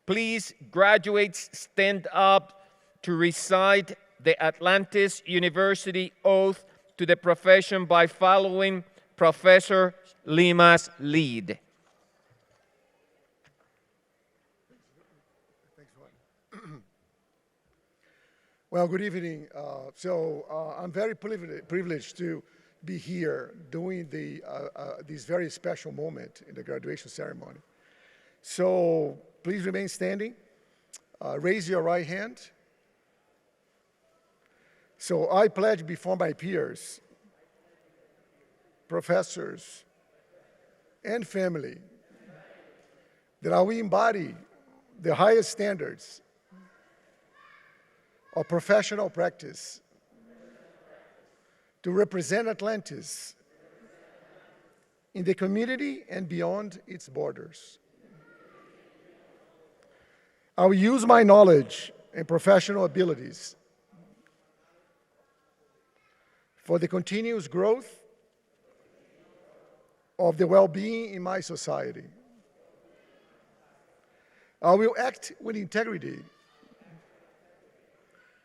Please, graduates, stand up to recite the Atlantis University Oath to the Profession by following Professor Lima's lead. Well, good evening. I'm very privileged to be here doing this very special moment in the graduation ceremony. So please remain standing. Raise your right hand. So I pledge before my peers, professors, and family that I will embody the highest standards of professional practice to represent Atlantis in the community and beyond its borders. I will use my knowledge and professional abilities for the continuous growth of the well-being in my society. I will act with integrity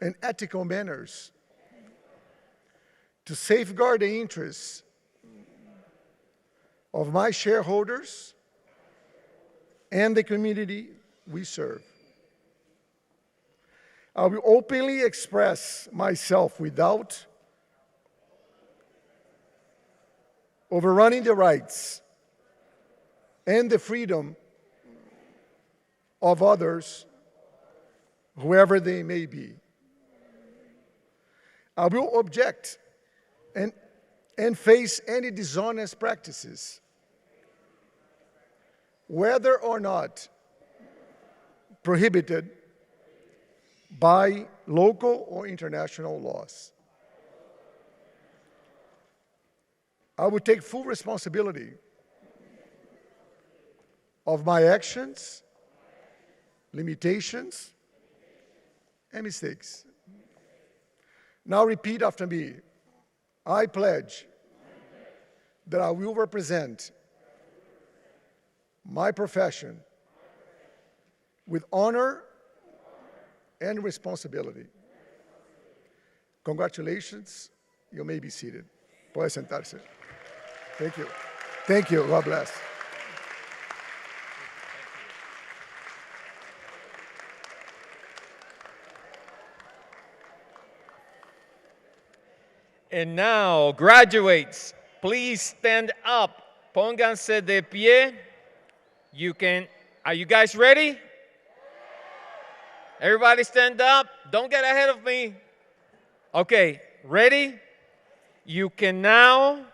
and ethical manners to safeguard the interests of my shareholders and the community we serve. I will openly express myself without overrunning the rights and the freedom of others, whoever they may be. I will object and face any dishonest practices, whether or not prohibited by local or international laws. I will take full responsibility of my actions, limitations, and mistakes. Now repeat after me. I pledge that I will represent my profession with honor and responsibility. Congratulations. You may be seated. Puede sentarse. Thank you. Thank you. God bless. And now, graduates, please stand up. Pónganse de pie. Are you guys ready? Everybody stand up. Don't get ahead of me. Okay, ready? You can now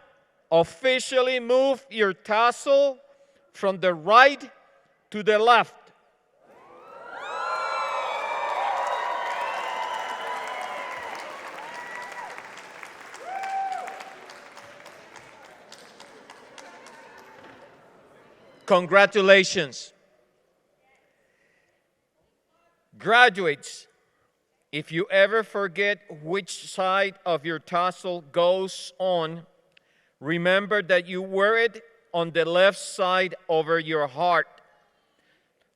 officially move your tassel from the right to the left. Congratulations. Graduates, if you ever forget which side of your tassel goes on, remember that you wear it on the left side over your heart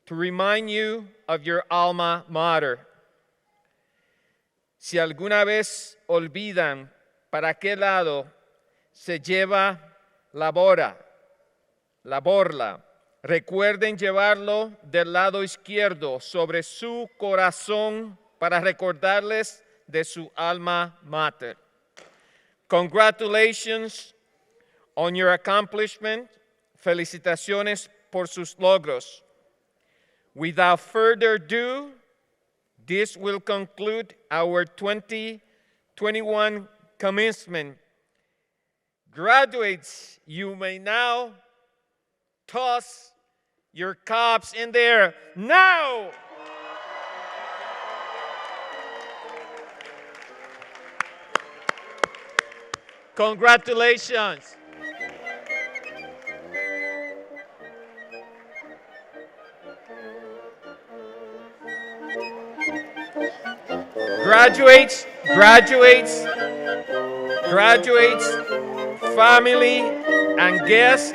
to remind you of your alma mater. Si alguna vez olvidan para qué lado se lleva la borla, recuerden llevarlo del lado izquierdo sobre su corazón para recordarles de su alma mater. Congratulations on your accomplishment. Felicitaciones por sus logros. Without further ado, this will conclude our 2021 commencement. Graduates, you may now toss your cups in there now. Congratulations. Graduates, graduates, graduates, family, and guests,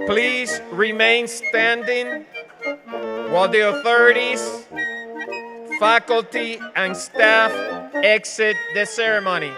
please remain standing while the authorities, faculty, and staff exit the ceremony.